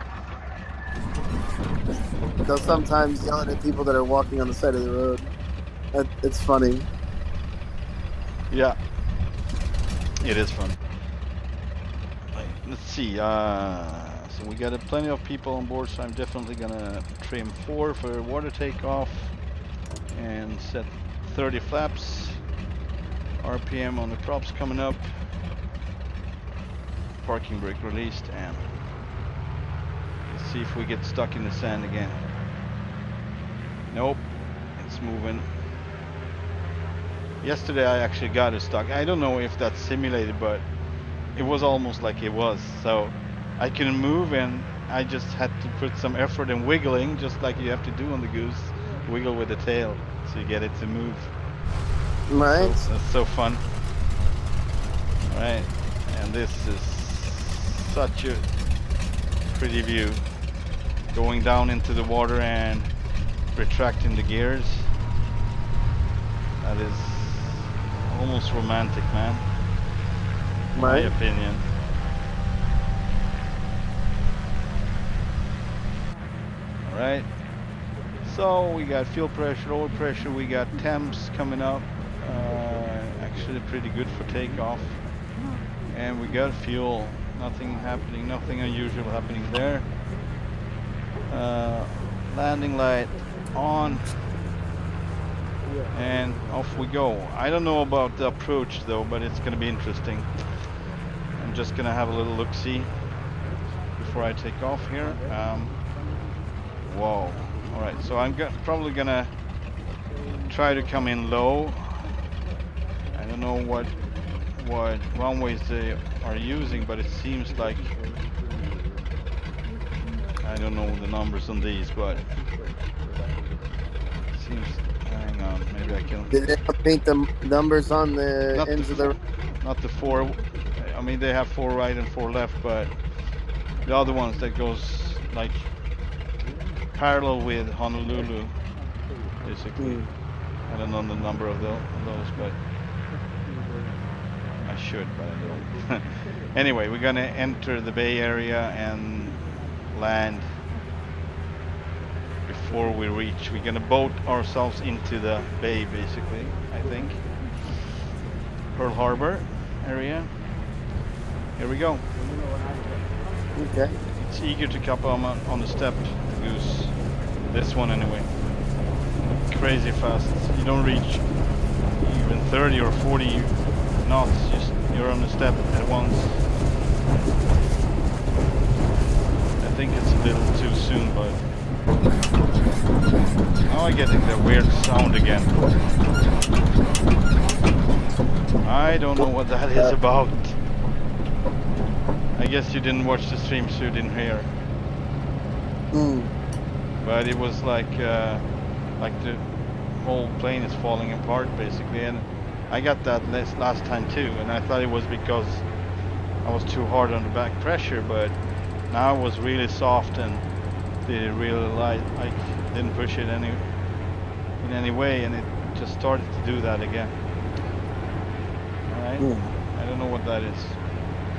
they'll sometimes yell at people that are walking on the side of the road. It's funny. Yeah, it is fun. Let's see. So we got plenty of people on board, so I'm definitely gonna trim 4 for water takeoff and set 30 flaps. RPM on the props coming up. Parking brake released, and let's see if we get stuck in the sand again. Nope, it's moving. Yesterday I actually got it stuck. I don't know if that's simulated, but it was almost like it was. So I couldn't move, and I just had to put some effort in wiggling, just like you have to do on the Goose. Wiggle with the tail so you get it to move. Right. So, that's so fun. Right, and this is such a pretty view. Going down into the water and retracting the gears. That is almost romantic, man. In my Right. opinion. Alright. So we got fuel pressure, oil pressure, we got temps coming up. Actually pretty good for takeoff. And we got fuel. Nothing happening, nothing unusual happening there. Landing light on. And off we go. I don't know about the approach though, but it's gonna be interesting. I'm just gonna have a little look-see before I take off here. Whoa. Alright, so I'm probably gonna try to come in low. I don't know what runways they are using, but it seems like, I don't know the numbers on these, but it seems, hang on, maybe I can. Did they paint the numbers on the Not ends the of the? Not the 4, I mean they have 4 right and 4 left, but the other ones that goes like parallel with Honolulu, basically. I don't know the number of those, but I should, but I don't. Anyway, we're gonna enter the Bay Area and land before we reach. We're gonna boat ourselves into the bay, basically, I think. Pearl Harbor area. Here we go. Okay. It's eager to come on the step, Goose. This one anyway. Crazy fast. You don't reach even 30 or 40 knots. You're on the step at once. I think it's a little too soon, but now I get that weird sound again. I don't know what that is about. I guess you didn't watch the stream, so you didn't hear. But it was like the whole plane is falling apart basically, and I got that last time too, and I thought it was because I was too hard on the back pressure, but now it was really soft and the really light. I didn't push it in any way, and it just started to do that again. All right, I don't know what that is.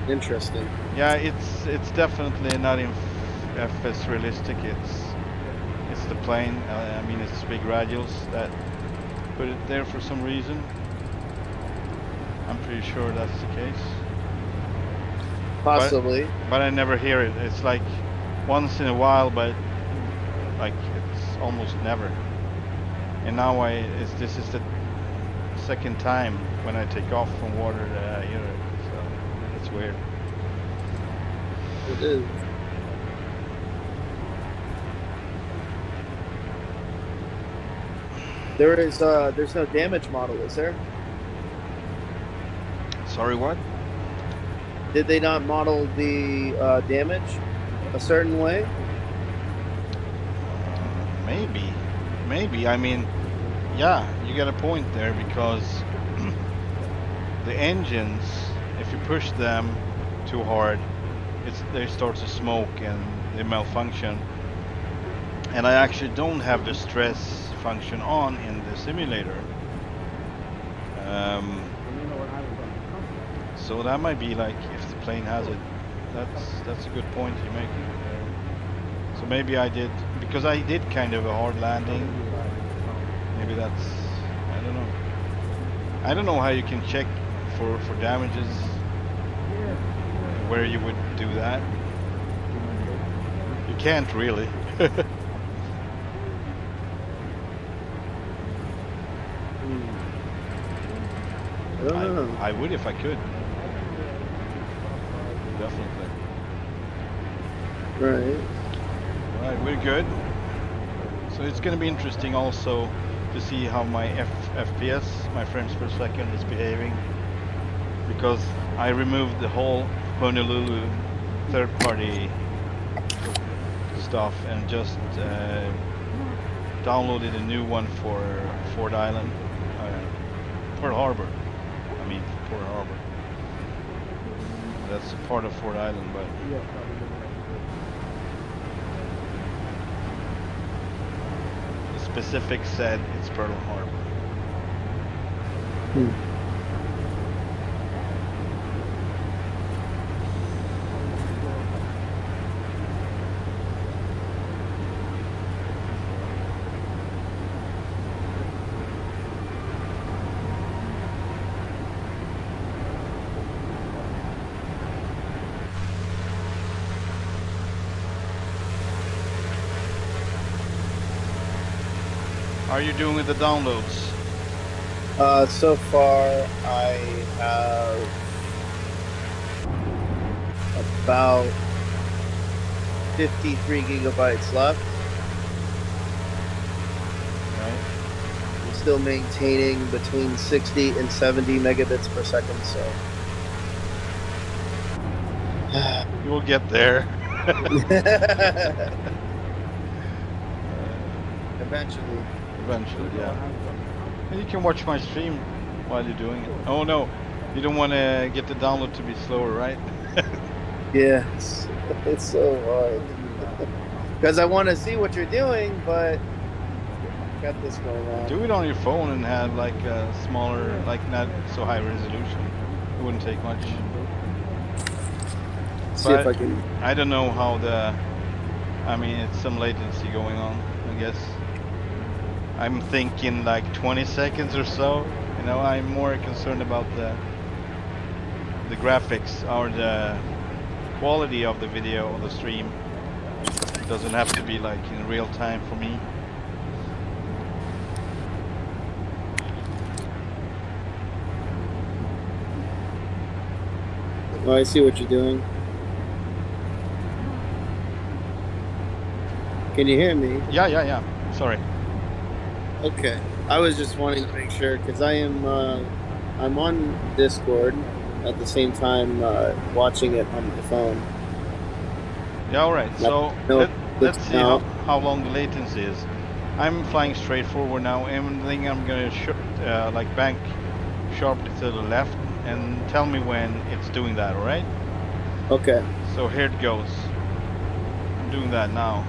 Interesting. Yeah, it's definitely not in FS realistic. It's the plane. I mean, it's big radials that put it there for some reason. I'm pretty sure that's the case. Possibly. But I never hear it. It's like once in a while, but like it's almost never. And now this is the second time when I take off from water that I hear it. So it's weird. It is. There's no damage model, is there? Sorry, what? Did they not model the damage a certain way? Maybe. I mean, yeah, you get a point there because the engines, if you push them too hard, they start to smoke and they malfunction. And I actually don't have the stress function on in the simulator. So that might be like if the plane has it. That's a good point you make. So maybe I did, because I did kind of a hard landing. Maybe that's, I don't know. I don't know how you can check for damages where you would do that. You can't really. I don't know. I would if I could. Definitely. Right. Right, we're good. So it's going to be interesting also to see how my FPS, my frames per second, is behaving, because I removed the whole Honolulu third-party stuff and just downloaded a new one for Ford Island, Pearl Harbor. I mean, Pearl Harbor. That's a part of Ford Island, but the specifics said it's Pearl Harbor. How are you doing with the downloads? So far, I have about 53 gigabytes left. Right. I'm still maintaining between 60 and 70 megabits per second, so. You will get there. Eventually. Eventually, yeah. And you can watch my stream while you're doing it. Oh no, you don't want to get the download to be slower, right? Yeah, it's so hard. Because I want to see what you're doing, but got this going on. Do it on your phone and have like a smaller, like not so high resolution. It wouldn't take much. See if I can. I don't know how I mean, it's some latency going on, I guess. I'm thinking like 20 seconds or so. You know, I'm more concerned about the graphics or the quality of the video or the stream. It doesn't have to be like in real time for me. Oh, I see what you're doing. Can you hear me? Yeah. Sorry. Okay. I was just wanting to make sure because I'm on Discord at the same time watching it on my phone. Yeah, all right. So No, let's see no. how long the latency is. I'm flying straight forward now, and then I'm gonna like bank sharply to the left, and tell me when it's doing that. All right? Okay. So here it goes. I'm doing that now.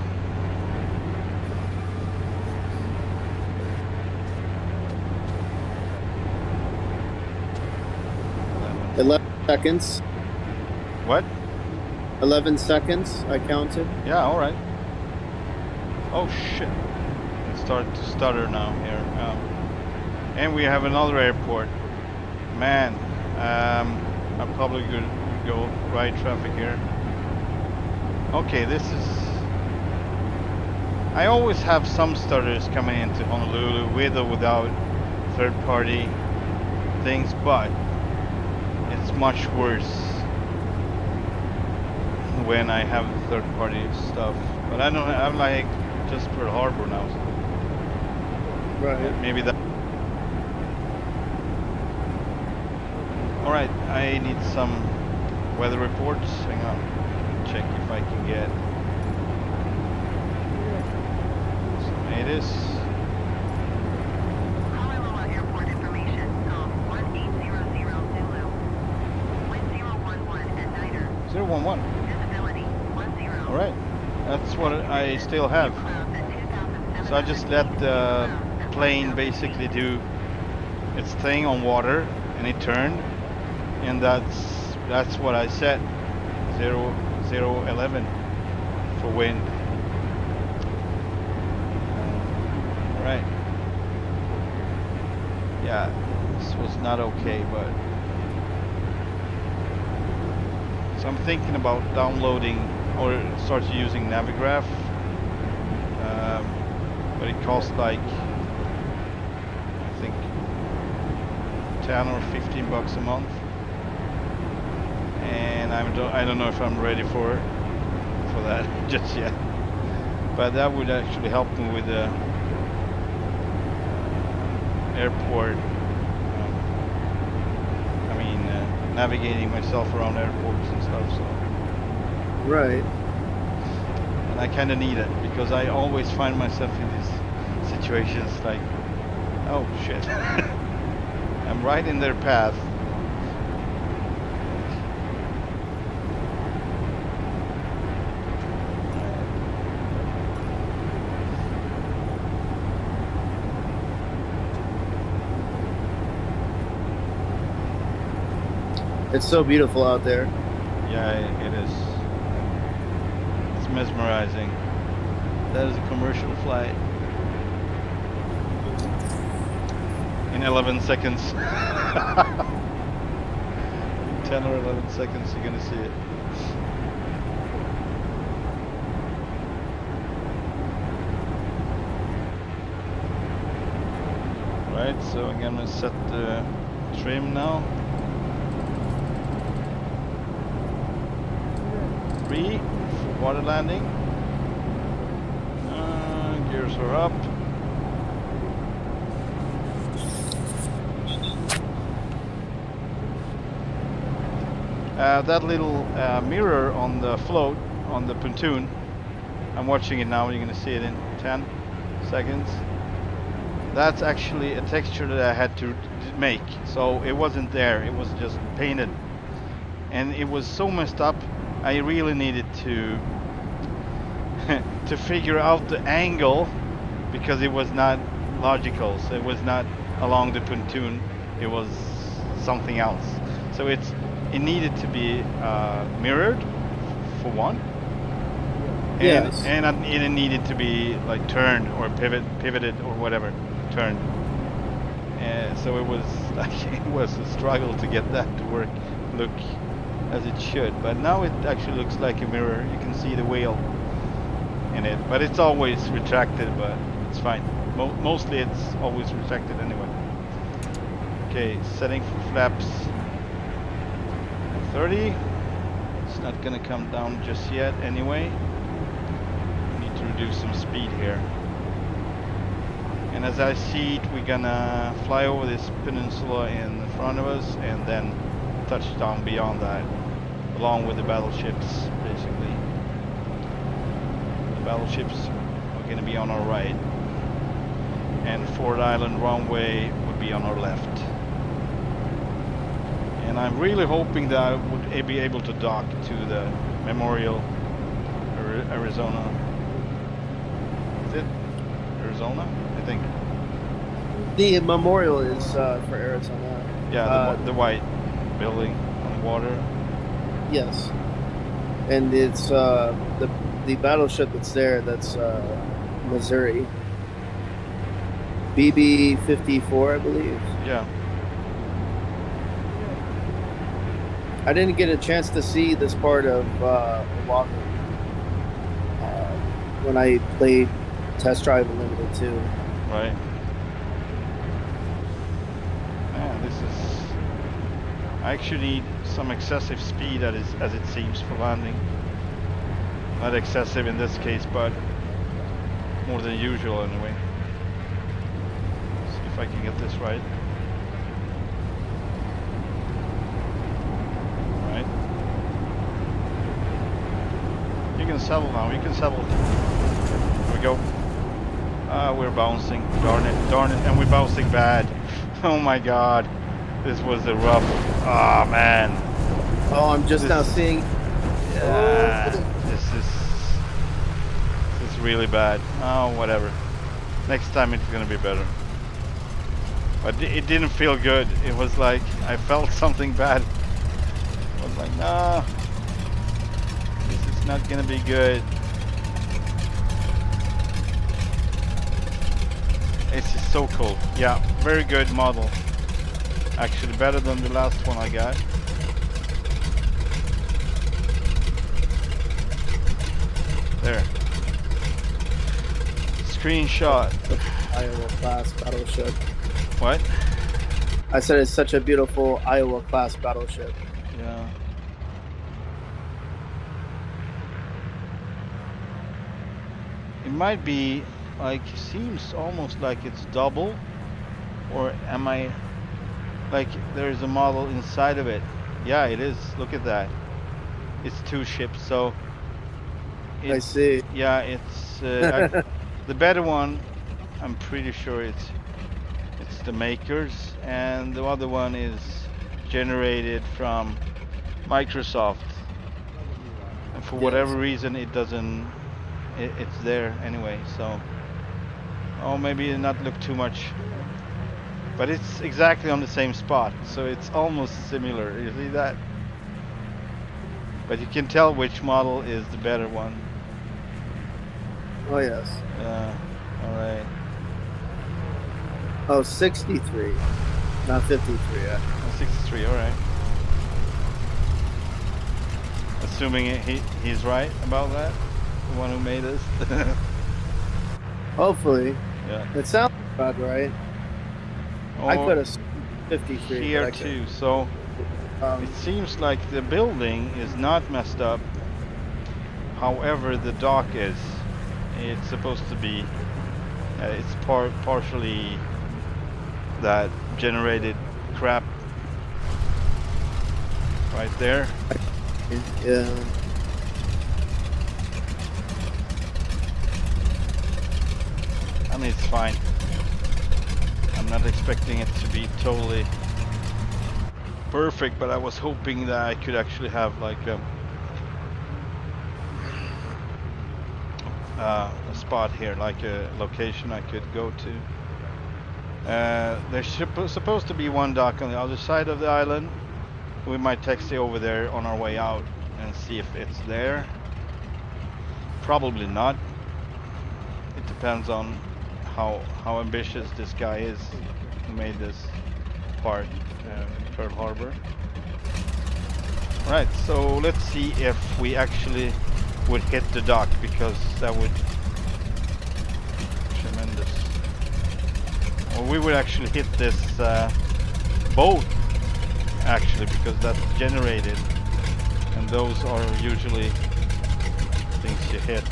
11 seconds. What? 11 seconds, I counted. Yeah, all right. Oh shit! It started to stutter now here. And we have another airport. Man, I'm probably gonna go right traffic here. Okay, this is. I always have some stutters coming into Honolulu with or without third-party things, but it's much worse when I have third-party stuff. But I don't. I'm like just Pearl Harbor now. Right. Maybe that. All right, I need some weather reports. Hang on, check if I can get some ATIS. 911. Visibility 10. All right, that's what I still have. Clouds at 2,700 So I just let the plane basically do its thing on water, and it turned, and that's what I set 011 for wind. All right. Yeah, this was not okay, but so I'm thinking about downloading or start using Navigraph, but it costs like I think 10 or 15 bucks a month, and I don't know if I'm ready for that just yet. But that would actually help me with the airport. Navigating myself around airports and stuff. So. Right. And I kind of need it because I always find myself in these situations like, oh shit, I'm right in their path. It's so beautiful out there. Yeah, it is. It's mesmerizing. That is a commercial flight. In 11 seconds. 10 or 11 seconds, you're gonna see it. Right, so I'm gonna set the trim now. 3 for water landing. Gears are up. That little mirror on the float, on the pontoon, I'm watching it now, you're gonna see it in 10 seconds. That's actually a texture that I had to make, so it wasn't there, it was just painted. And it was so messed up, I really needed to to figure out the angle because it was not logical. So it was not along the pontoon, it was something else. So it needed to be mirrored for one. Yes. And it needed to be like turned or pivoted or whatever, turned. So it was like it was a struggle to get that to look as it should. But now it actually looks like a mirror. You can see the wheel in it, but it's always retracted. But it's fine. Mostly it's always retracted anyway. Okay, setting for flaps 30. It's not gonna come down just yet anyway. Need to reduce some speed here. And as I see it, we're gonna fly over this peninsula in front of us and then touch down beyond that, along with the battleships, basically. The battleships are gonna be on our right, and Ford Island runway would be on our left. And I'm really hoping that I would be able to dock to the Memorial, Arizona. Is it Arizona? I think. The memorial is for Arizona. Yeah, the white building on the water. Yes. And it's the battleship that's there. That's Missouri. BB-54, I believe. Yeah. I didn't get a chance to see this part of Oahu when I played Test Drive Unlimited 2. Right. Man, this is... I actually need some excessive speed as it seems for landing. Not excessive in this case, but more than usual anyway. See if I can get this right. Right. You can settle now, you can settle. Here we go. We're bouncing. Darn it, and we're bouncing bad. Oh my god. This was a rough. Ah, man. Oh, I'm just now seeing This is really bad. Oh, whatever. Next time it's gonna be better. But it didn't feel good. It was like I felt something bad. I was like, no, this is not gonna be good. This is so cool. Yeah, very good model. Actually, better than the last one I got. There. Screenshot. Iowa class battleship. What? I said it's such a beautiful Iowa class battleship. Yeah. It might be like, seems almost like it's double, or am I like there's a model inside of it? Yeah, it is. Look at that. It's two ships, so I see. yeah, it's the better one. I'm pretty sure it's the makers, and the other one is generated from Microsoft, and for whatever reason it doesn't. It's there anyway, so oh, maybe not look too much, but it's exactly on the same spot, so it's almost similar. You see that? But you can tell which model is the better one. Oh, yes. All right. Oh, 63. Not 53, yeah. 63, all right. Assuming he's right about that, the one who made this. Hopefully. Yeah. It sounds about right. I could have 53. Here but I too, so it seems like the building is not messed up. However, the dock is. It's supposed to be. It's partially that generated crap right there. Yeah. I mean, it's fine. I'm not expecting it to be totally perfect, but I was hoping that I could actually have like a spot here, like a location I could go to. There's supposed to be one dock on the other side of the island. We might taxi over there on our way out and see if it's there. Probably not. It depends on how ambitious this guy is who made this part, Pearl Harbor. Alright, so let's see if we actually would hit the dock, because that would tremendous. Or we would actually hit this boat, actually, because that's generated, and those are usually things you hit.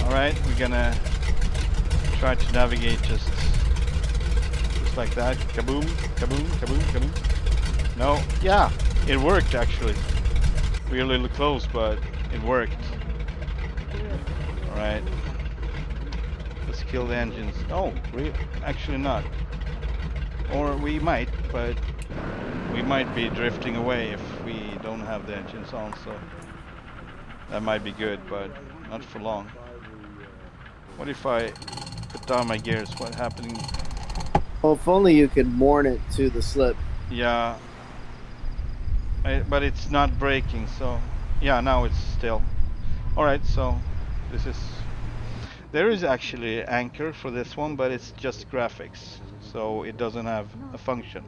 Alright, we're gonna try to navigate just like that. Kaboom, kaboom, kaboom, kaboom. No, yeah, it worked actually. We're a little close, but it worked. Alright. Let's kill the engines. Oh, actually not. Or we might, but we might be drifting away if we don't have the engines on, so that might be good, but not for long. What if I put down my gears? What's happening? Well, if only you could mourn it to the slip. Yeah. But it's not braking, so yeah, now it's still. Alright, so this is. There is actually an anchor for this one, but it's just graphics, so it doesn't have a function.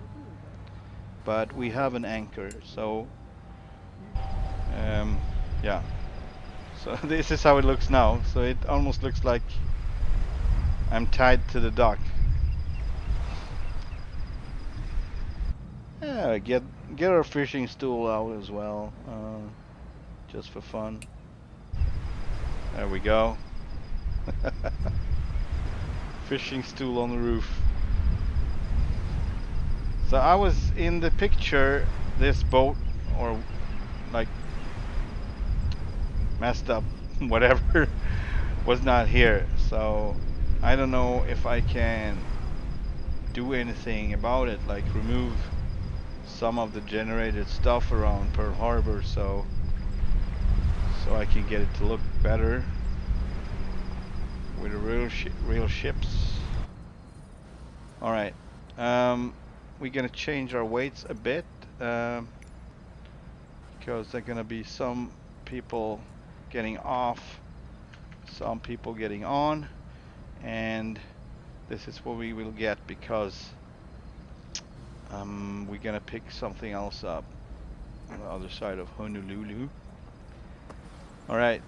But we have an anchor, so yeah. So this is how it looks now. So it almost looks like I'm tied to the dock. Yeah, get our fishing stool out as well, just for fun. There we go. Fishing stool on the roof. So I was in the picture, this boat, or like messed up, whatever, was not here. So I don't know if I can do anything about it, like remove some of the generated stuff around Pearl Harbor, so I can get it to look better with the real ships. All right, we're gonna change our weights a bit because there are gonna be some people getting off, some people getting on, and this is what we will get because we're gonna pick something else up on the other side of Honolulu. All right,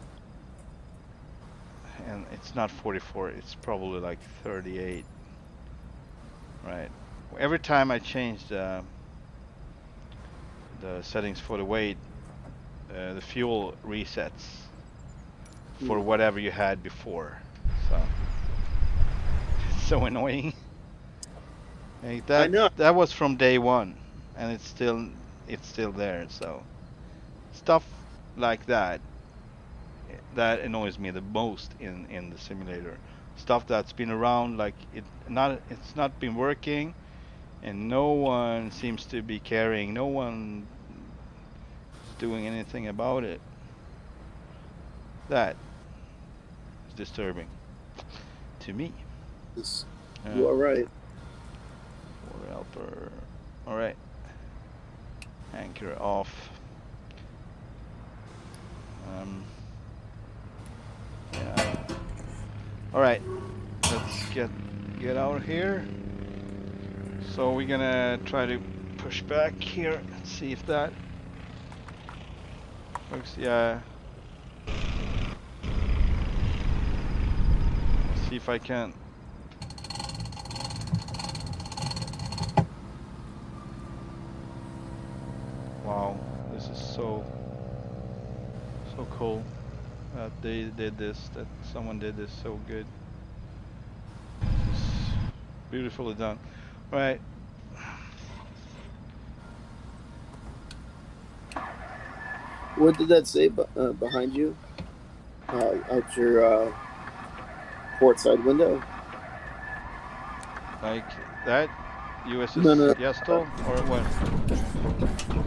and it's not 44, it's probably like 38. Right, every time I change the settings for the weight, the fuel resets for whatever you had before, so it's so annoying. Hey, I know. that was from day one, and it's still there. So stuff like that annoys me the most in the simulator. Stuff that's been around, like it's not been working, and no one seems to be caring. No one is doing anything about it. That is disturbing to me. You are right. Water helper. All right. Anchor off. Yeah. All right. Let's get out of here. So we're gonna try to push back here and see if that works. Yeah. See if I can. Wow, this is so cool that they did this, that someone did this so good. It's beautifully done. All right. What did that say behind you? Out your port side window? Like that? USS No. Yestel or what?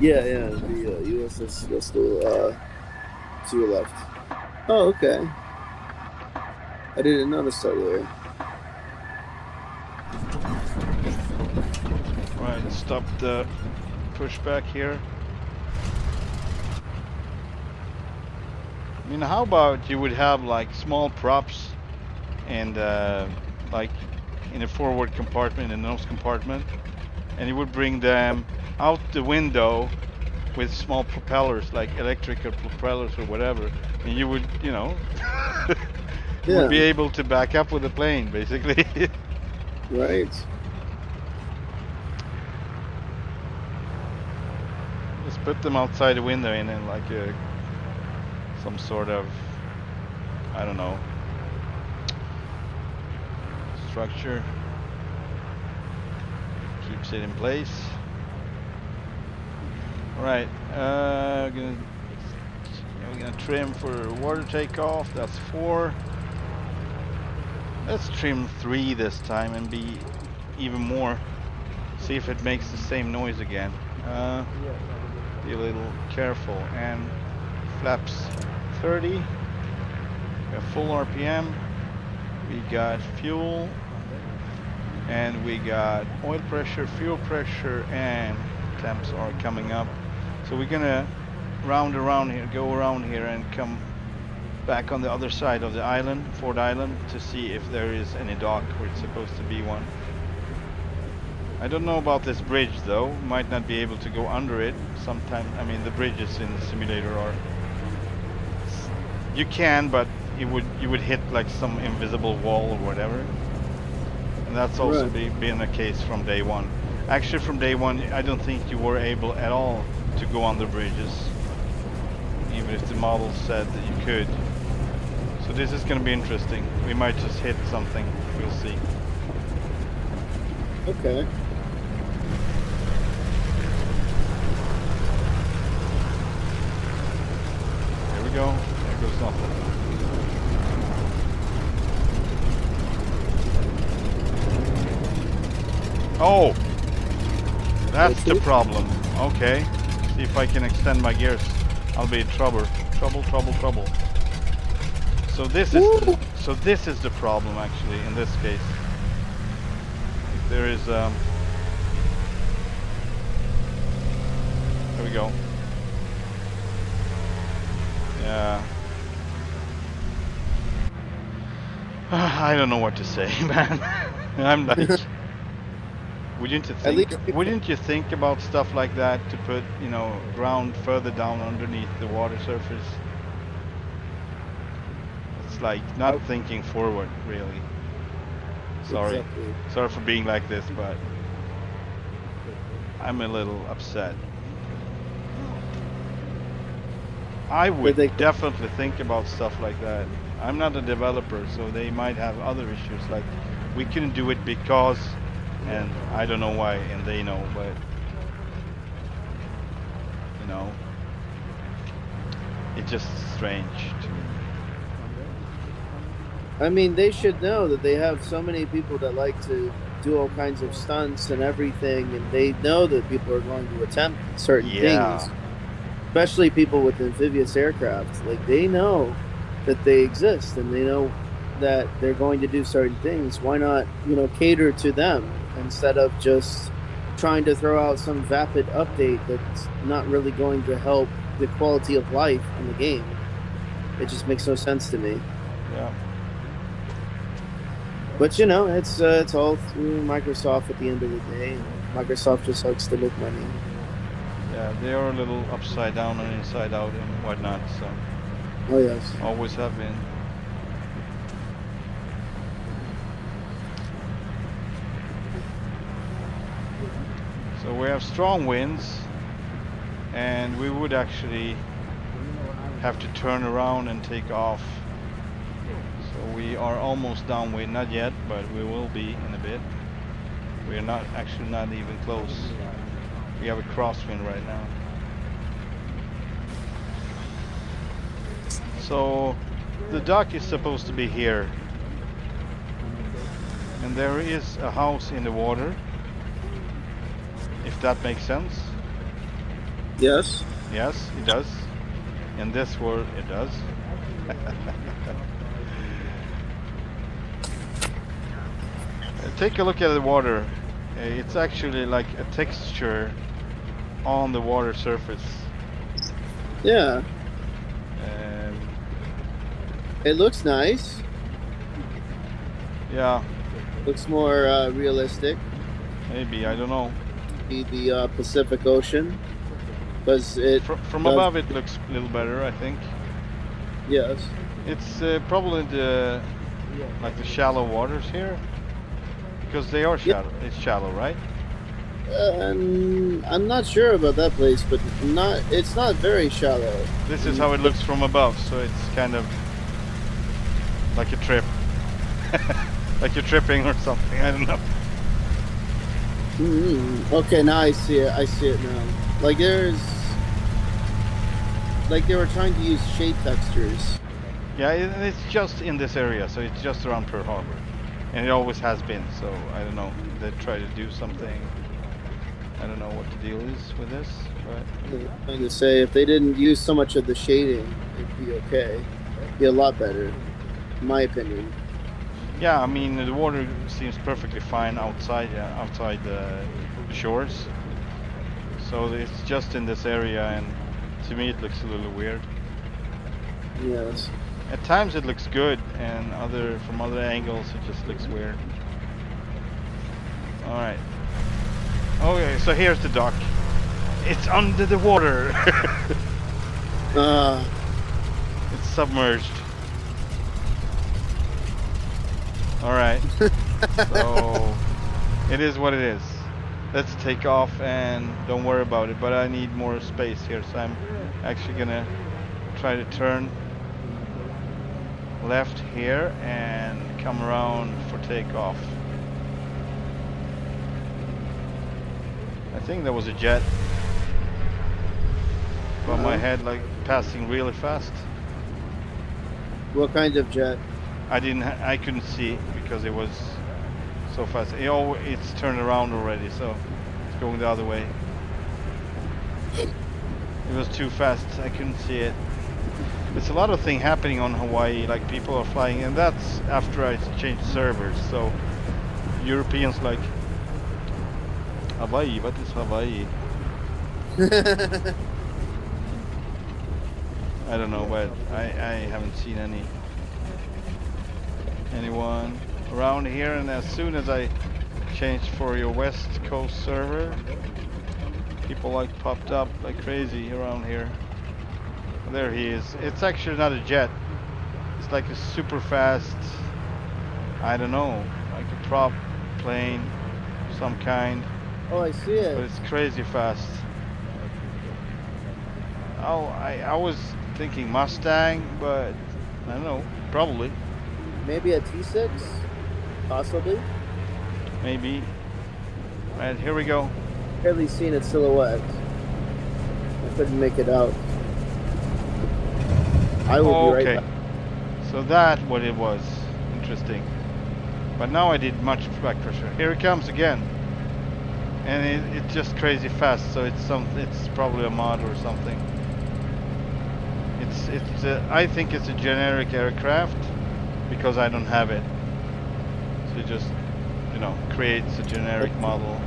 Yeah, the USS Yestel to your left. Oh, okay. I didn't notice that there. Right, stop the pushback here. I mean, how about you would have like small props and like in a forward compartment, in the nose compartment, and you would bring them out the window with small propellers, like electrical propellers or whatever, and you would, you know, you would be able to back up with the plane, basically. Right. Just put them outside the window and then like some sort of, I don't know, structure keeps it in place. All right, we're gonna trim for water takeoff. That's 4. Let's trim 3 this time and be even more. See if it makes the same noise again. Be a little careful. And flaps 30. We have full RPM. We got fuel, and we got oil pressure, fuel pressure, and temps are coming up. So we're gonna round around here, go around here, and come back on the other side of the island, Ford Island, to see if there is any dock where it's supposed to be one. I don't know about this bridge though. Might not be able to go under it. Sometimes, I mean, the bridges in the simulator are. You can, but you would hit like some invisible wall or whatever. And that's also been the case from day one. Actually, from day one, I don't think you were able at all to go on the bridges, even if the model said that you could. So this is going to be interesting. We might just hit something. We'll see. Okay. Here we go. There goes nothing. Oh! That's the problem. Okay. See if I can extend my gears. I'll be in trouble. Trouble. So this is the problem actually in this case. If there is there we go. Yeah. I don't know what to say, man. I'm like, wouldn't you think about stuff like that to put, you know, ground further down underneath the water surface? It's like not thinking forward, really. Sorry. Exactly. Sorry for being like this, but I'm a little upset. I would definitely think about stuff like that. I'm not a developer, so they might have other issues, like we couldn't do it because, and I don't know why, and they know, but you know, it's just strange to me. I mean, they should know that they have so many people that like to do all kinds of stunts and everything, and they know that people are going to attempt certain things, especially people with amphibious aircraft. Like, they know that they exist, and they know that they're going to do certain things. Why not, you know, cater to them instead of just trying to throw out some vapid update that's not really going to help the quality of life in the game? It just makes no sense to me. Yeah. But you know, it's all through Microsoft at the end of the day. And Microsoft just likes to make money. Yeah, they are a little upside down and inside out and whatnot, so. Oh yes. Always have been. So we have strong winds, and we would actually have to turn around and take off. So we are almost downwind, not yet, but we will be in a bit. We are not even close. We have a crosswind right now. So the dock is supposed to be here, and there is a house in the water, if that makes sense. Yes. Yes, it does. In this world, it does. Take a look at the water. It's actually like a texture on the water surface. Yeah. It looks nice. Yeah. Looks more realistic. Maybe, I don't know. The Pacific Ocean, because it from above it looks a little better, I think. Yes. It's probably the shallow waters here, because they are shallow. Yeah. It's shallow, right? I'm not sure about that place, but it's not very shallow. This is how it looks from above, so it's kind of like a trip. Like you're tripping or something, I don't know. Okay, now I see it. I see it now. Like they were trying to use shade textures. Yeah, it's just in this area, so it's just around Pearl Harbor, and it always has been. So I don't know. They try to do something. I don't know what the deal is with this, but I'm trying to say, if they didn't use so much of the shading, it'd be okay. It'd be a lot better, in my opinion. Yeah, I mean the water seems perfectly fine outside the shores. So it's just in this area, and to me it looks a little weird. Yes. At times it looks good, and from other angles it just looks weird. All right. Okay, so here's the dock. It's under the water. It's submerged. Alright. So it is what it is. Let's take off and don't worry about it, but I need more space here, so I'm actually gonna try to turn left here and come around for takeoff. I think there was a jet above my head, like passing really fast. What kind of jet? I couldn't see because it was so fast. It's turned around already, so it's going the other way. It was too fast. I couldn't see it. There's a lot of thing happening on Hawaii. Like people are flying, and that's after I changed servers. So Europeans like Hawaii. What is Hawaii? I don't know, but I haven't seen anyone around here. And as soon as I changed for your West Coast server, people like popped up like crazy around here. There he is. It's actually not a jet. It's like a super fast, I don't know, like a prop plane, some kind. Oh, I see it. But it's crazy fast. Oh, I was thinking Mustang, but I don't know, probably, Maybe a T6? Possibly. maybe. Right, here we go. Barely seen its silhouette. I couldn't make it out. I will be Okay, right back. so that what it was. Interesting. But now I did much back pressure. Here it comes again, and it's just crazy fast. So it's probably a mod or something. I think it's a generic aircraft because I don't have it. So it just, creates a generic model.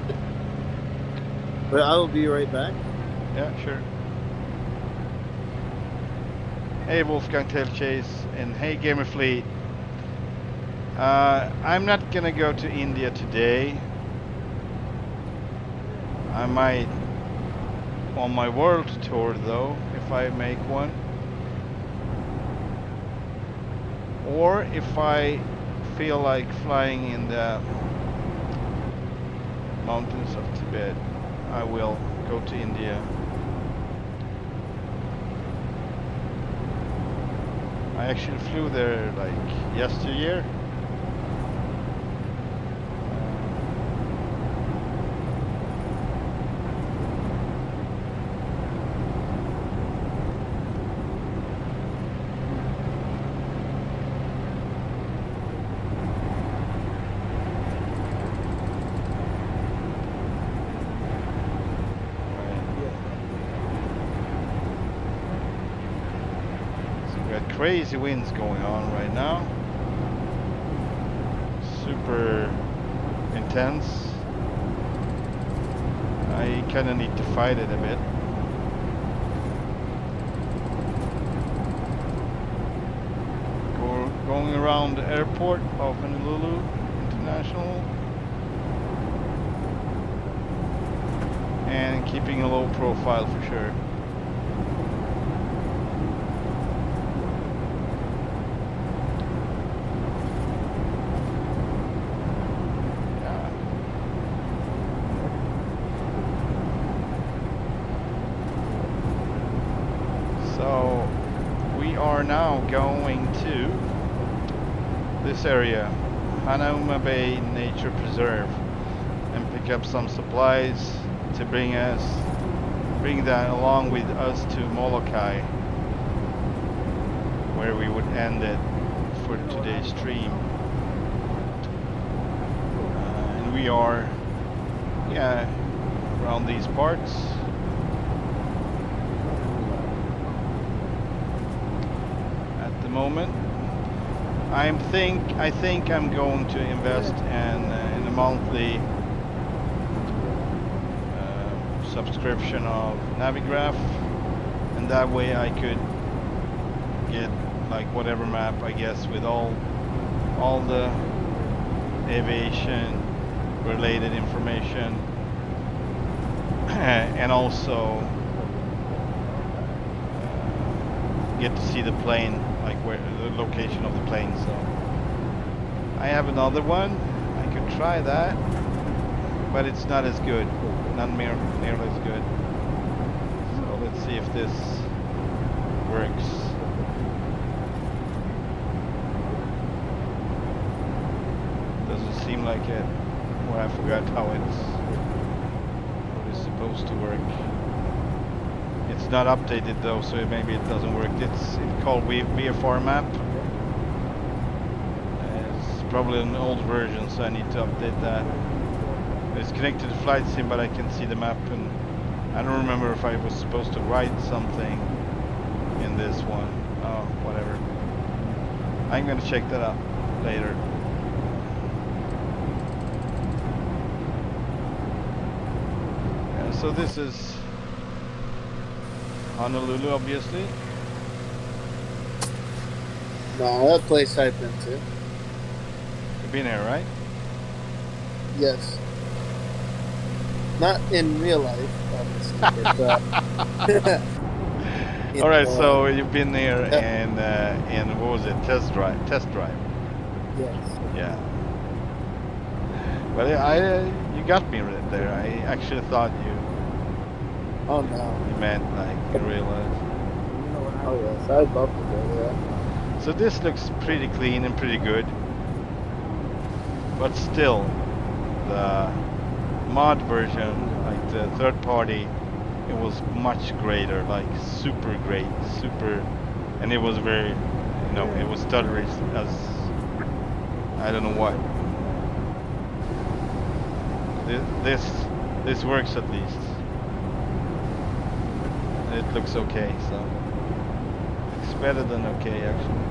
But I will be right back. Yeah, sure. Hey Wolfgang Tail Chase, and hey Gamer Fleet. I'm not gonna go to India today. I might on my world tour though, if I make one. Or if I feel like flying in the mountains of Tibet, I will go to India. I actually flew there like yesteryear. Crazy winds going on right now. Super intense. I kind of need to fight it a bit. Going around the airport of Honolulu International and keeping a low profile for sure. So we are now going to this area, Hanauma Bay Nature Preserve, and pick up some supplies to bring that along with us to Molokai, where we would end it for today's stream. And we are, around these parts. At the moment, I think I'm going to invest in a monthly subscription of Navigraph, and that way I could get like whatever map, I guess, with all the aviation related information and also get to see the plane, like where the location of the plane. So I have another one. I could try that, but it's not as good, not nearly as good. So let's see if this works. Doesn't seem like it. Well, I forgot how it's supposed to work. It's not updated though, so maybe it doesn't work. It's called VFR map. It's probably an old version, so I need to update that. It's connected to flight sim, but I can see the map and I don't remember if I was supposed to write something in this one. Oh, whatever. I'm gonna check that out later. So this is Honolulu, obviously. No, that place I've been to. You've been here, right? Yes. Not in real life, obviously, but All right, so you've been here and what was it? Test drive. yes. Yeah. But you got me right there. I actually thought you Oh no. meant like in real life. Oh yes, I'd love to go there. So this looks pretty clean and pretty good. But still, the mod version, like the third party, it was much greater, like super great, and it was very, it was stuttery as I don't know what. This works at least. It looks okay, so it's better than okay actually.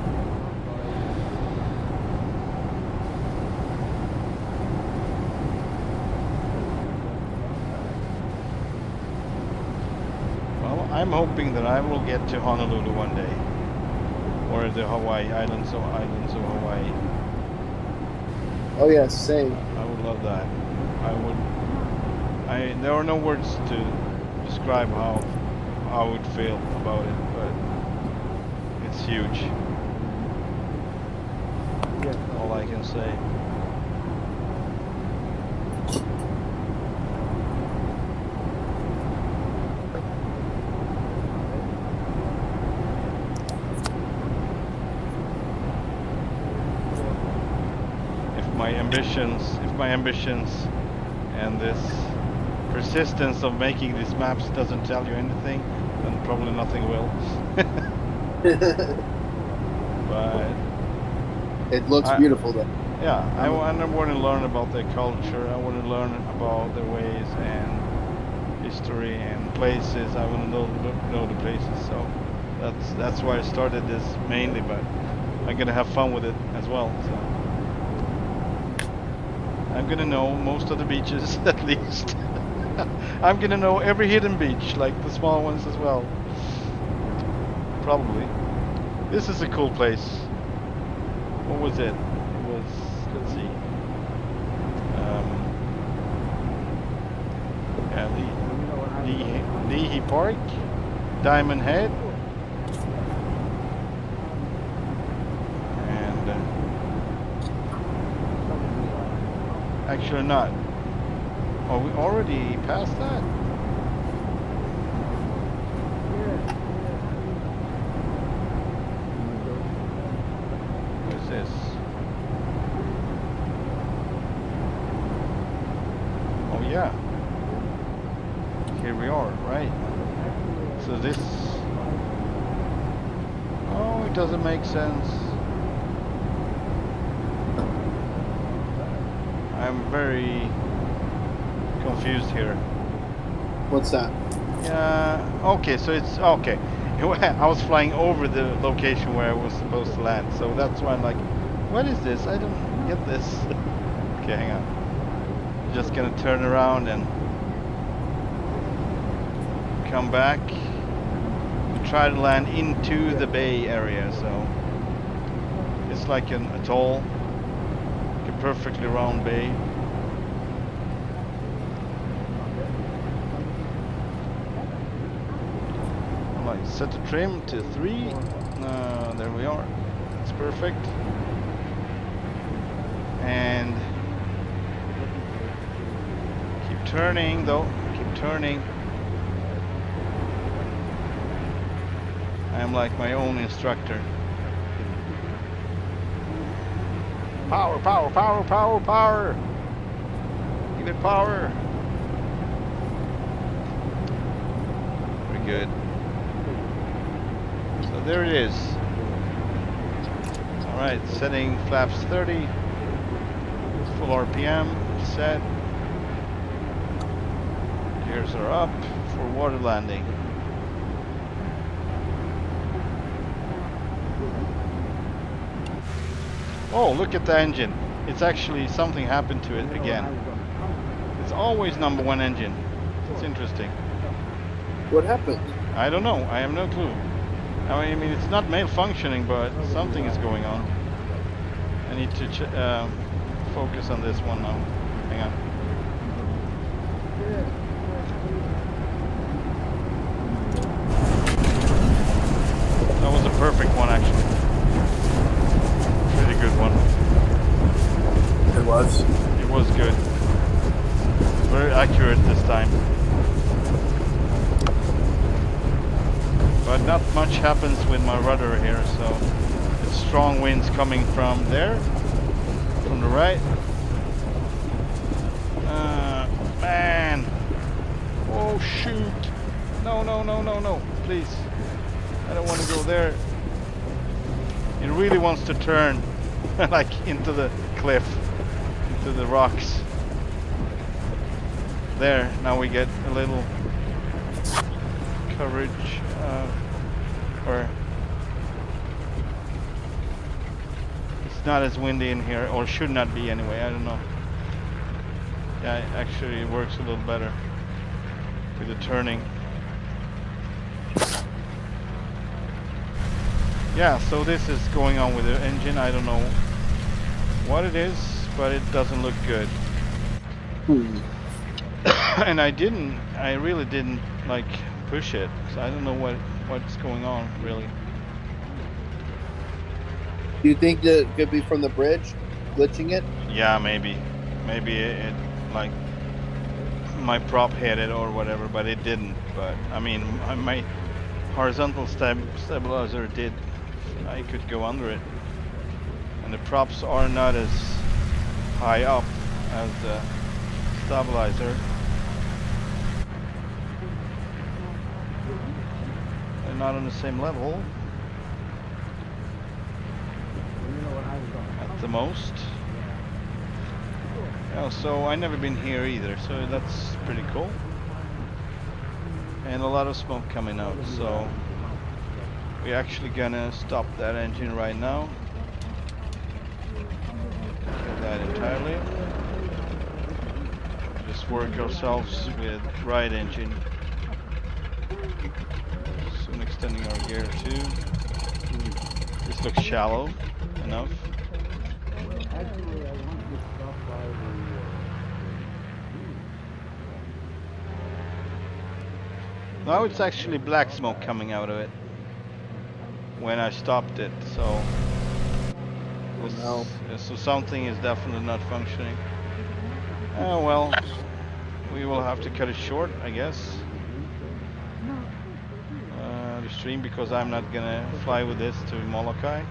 Well, I'm hoping that I will get to Honolulu one day, or the Hawaii islands of Hawaii. Oh yes, same. I would love that. There are no words to describe how I would feel about it, but it's huge. All I can say. If my ambitions and this persistence of making these maps doesn't tell you anything, then probably nothing will. But It looks beautiful though. yeah, I want to learn about their culture. I want to learn about their ways and history and places. I want to know the places. So that's why I started this mainly. But I'm gonna have fun with it as well. So I'm gonna know most of the beaches at least. I'm gonna know every hidden beach, like the small ones as well. Probably. This is a cool place. What was it? It was, let's see. Yeah, Leahy Park, Diamond Head, and actually not. Oh, we already passed that? What is this? Oh yeah. Here we are, right? So this... Oh, it doesn't make sense. I'm very confused here. What's that? Yeah, okay, so it's okay. I was flying over the location where I was supposed to land, so that's why I'm like, what is this? I don't get this. Okay, hang on. I'm just gonna turn around and come back to try to land into the bay area. So it's like an atoll, like a perfectly round bay. Set the trim to 3. There we are. That's perfect. And keep turning though. Keep turning. I am like my own instructor. Power, power, power, power, power. Give it power. Very good. So there it is. Alright, setting flaps 30. Full RPM set. Gears are up. for water landing. Oh, look at the engine. It's actually something happened to it again. It's always #1 engine. It's interesting. What happened? I don't know. I have no clue. I mean, it's not malfunctioning, but something is going on. I need to focus on this one now. Hang on. That was a perfect one, actually. Pretty good one. It was. It was good. Very accurate this time. But not much happens with my rudder here, so it's strong winds coming from there, from the right. Man! Oh shoot! No, no, no, no, no! Please, I don't want to go there. It really wants to turn, like into the cliff, into the rocks. There, now we get a little coverage. Or it's not as windy in here, or should not be anyway. I don't know. Yeah, actually it works a little better with the turning. Yeah, so this is going on with the engine. I don't know what it is, but it doesn't look good. And I really didn't like push it, so I don't know what's going on really. Do you think that it could be from the bridge glitching it? Yeah, maybe it like my prop hit it or whatever, but it didn't. But I mean, my horizontal stabilizer did. I could go under it, and the props are not as high up as the stabilizer. They're not on the same level at the most. Yeah, so I never been here either, so that's pretty cool. And a lot of smoke coming out, so we're actually gonna stop that engine right now. Get that entirely. Just work ourselves with right engine. Soon extending our gear too. This looks shallow enough. Now it's actually black smoke coming out of it when I stopped it, so so something is definitely not functioning. Oh well, we will have to cut it short, I guess. The stream, because I'm not gonna fly with this to Molokai.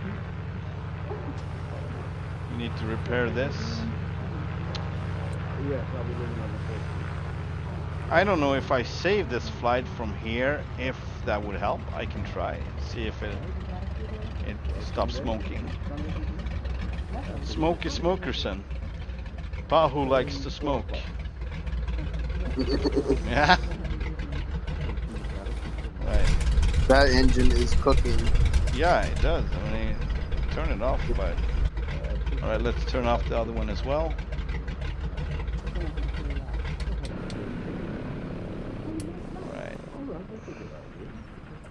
We need to repair this. I don't know if I save this flight from here, if that would help. I can try, see if it stops smoking. Smoke is smokerson. Pahu likes to smoke. Yeah. Right. That engine is cooking. Yeah, it does. I mean, turn it off, but all right, let's turn off the other one as well.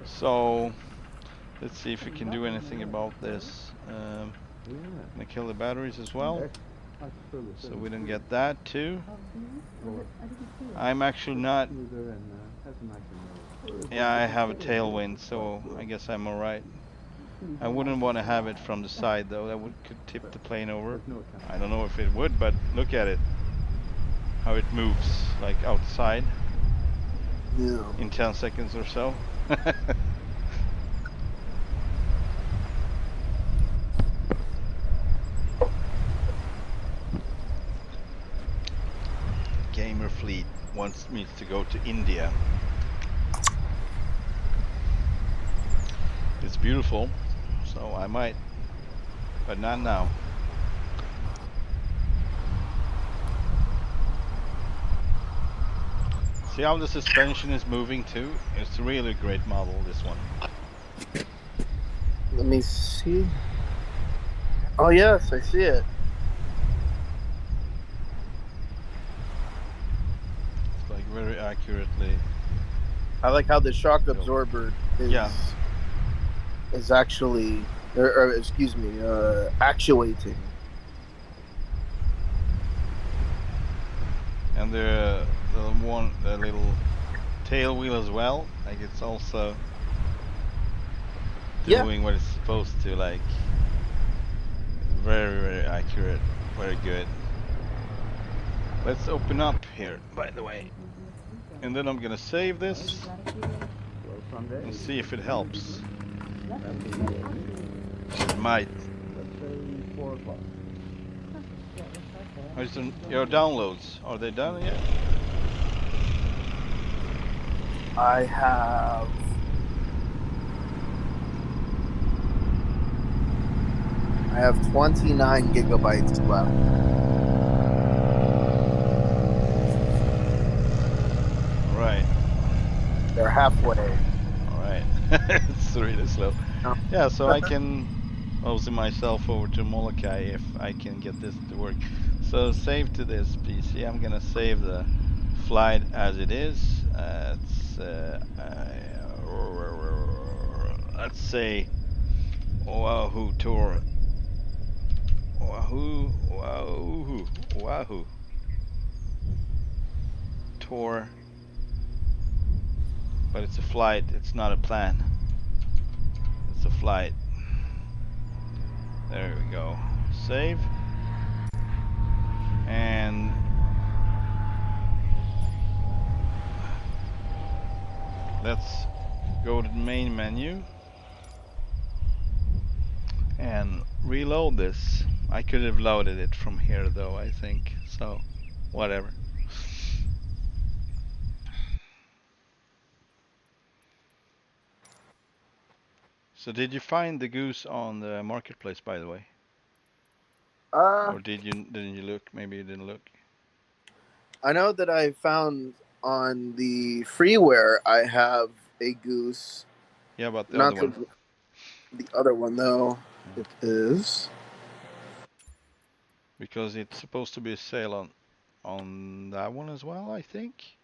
So let's see if we can do anything about this. Gonna kill the batteries as well, so we don't get that too. I'm actually not. Yeah, I have a tailwind, so I guess I'm alright. I wouldn't want to have it from the side though. That could tip the plane over. I don't know if it would, but look at it, how it moves like outside. Yeah. In 10 seconds or so. Gamer Fleet wants me to go to India. It's beautiful, so I might, but not now. See how the suspension is moving too? It's really a great model, this one. Let me see. Oh yes, I see it. It's like very accurately. I like how the shock absorber is Yeah. is actually, or excuse me, actuating. And the little tail wheel as well. Like it's also doing what it's supposed to. Like very, very accurate. Very good. Let's open up here, by the way. And then I'm gonna save this and see if it helps. It might. Let's say 4 o'clock. Your downloads, are they done yet? I have. I have 29 gigabytes left. Right. They're halfway. Alright. It's really slow. Yeah, so I can also myself over to Molokai if I can get this to work. So save to this PC. I'm gonna save the flight as it is. Let's say Oahu tour. Oahu tour. But it's a flight, it's not a plan. It's a flight. There we go. Save. And let's go to the main menu and reload this. I could have loaded it from here though, I think. So, whatever. So did you find the Goose on the marketplace, by the way? Or didn't you look? Maybe you didn't look. I know that I found on the freeware I have a Goose. Yeah, but the Not other one. The other one though. It is. Because it's supposed to be a sale on that one as well, I think.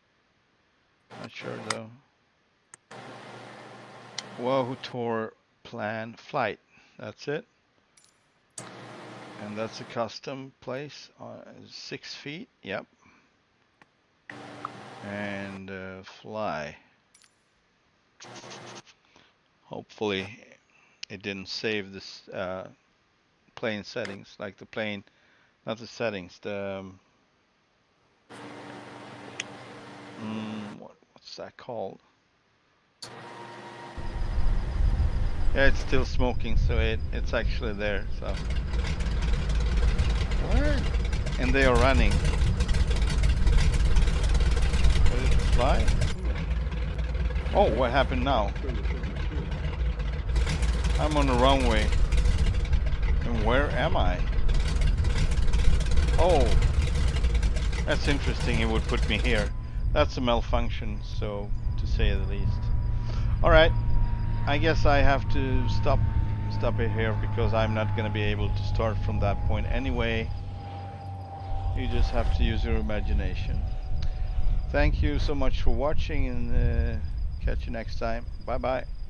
Not sure though. Oahu Tour Plan Flight. That's it. And that's a custom place. 6 feet. Yep. And fly. Hopefully it didn't save this plane settings, like the plane, not the settings, the what's that called? Yeah, it's still smoking, so it's actually there. So what? And they are running. Did it fly? Oh, what happened now? I'm on the runway. And where am I? Oh, that's interesting. It would put me here. That's a malfunction, so to say the least. All right, I guess I have to stop it here because I'm not going to be able to start from that point anyway. You just have to use your imagination. Thank you so much for watching, and catch you next time. Bye bye.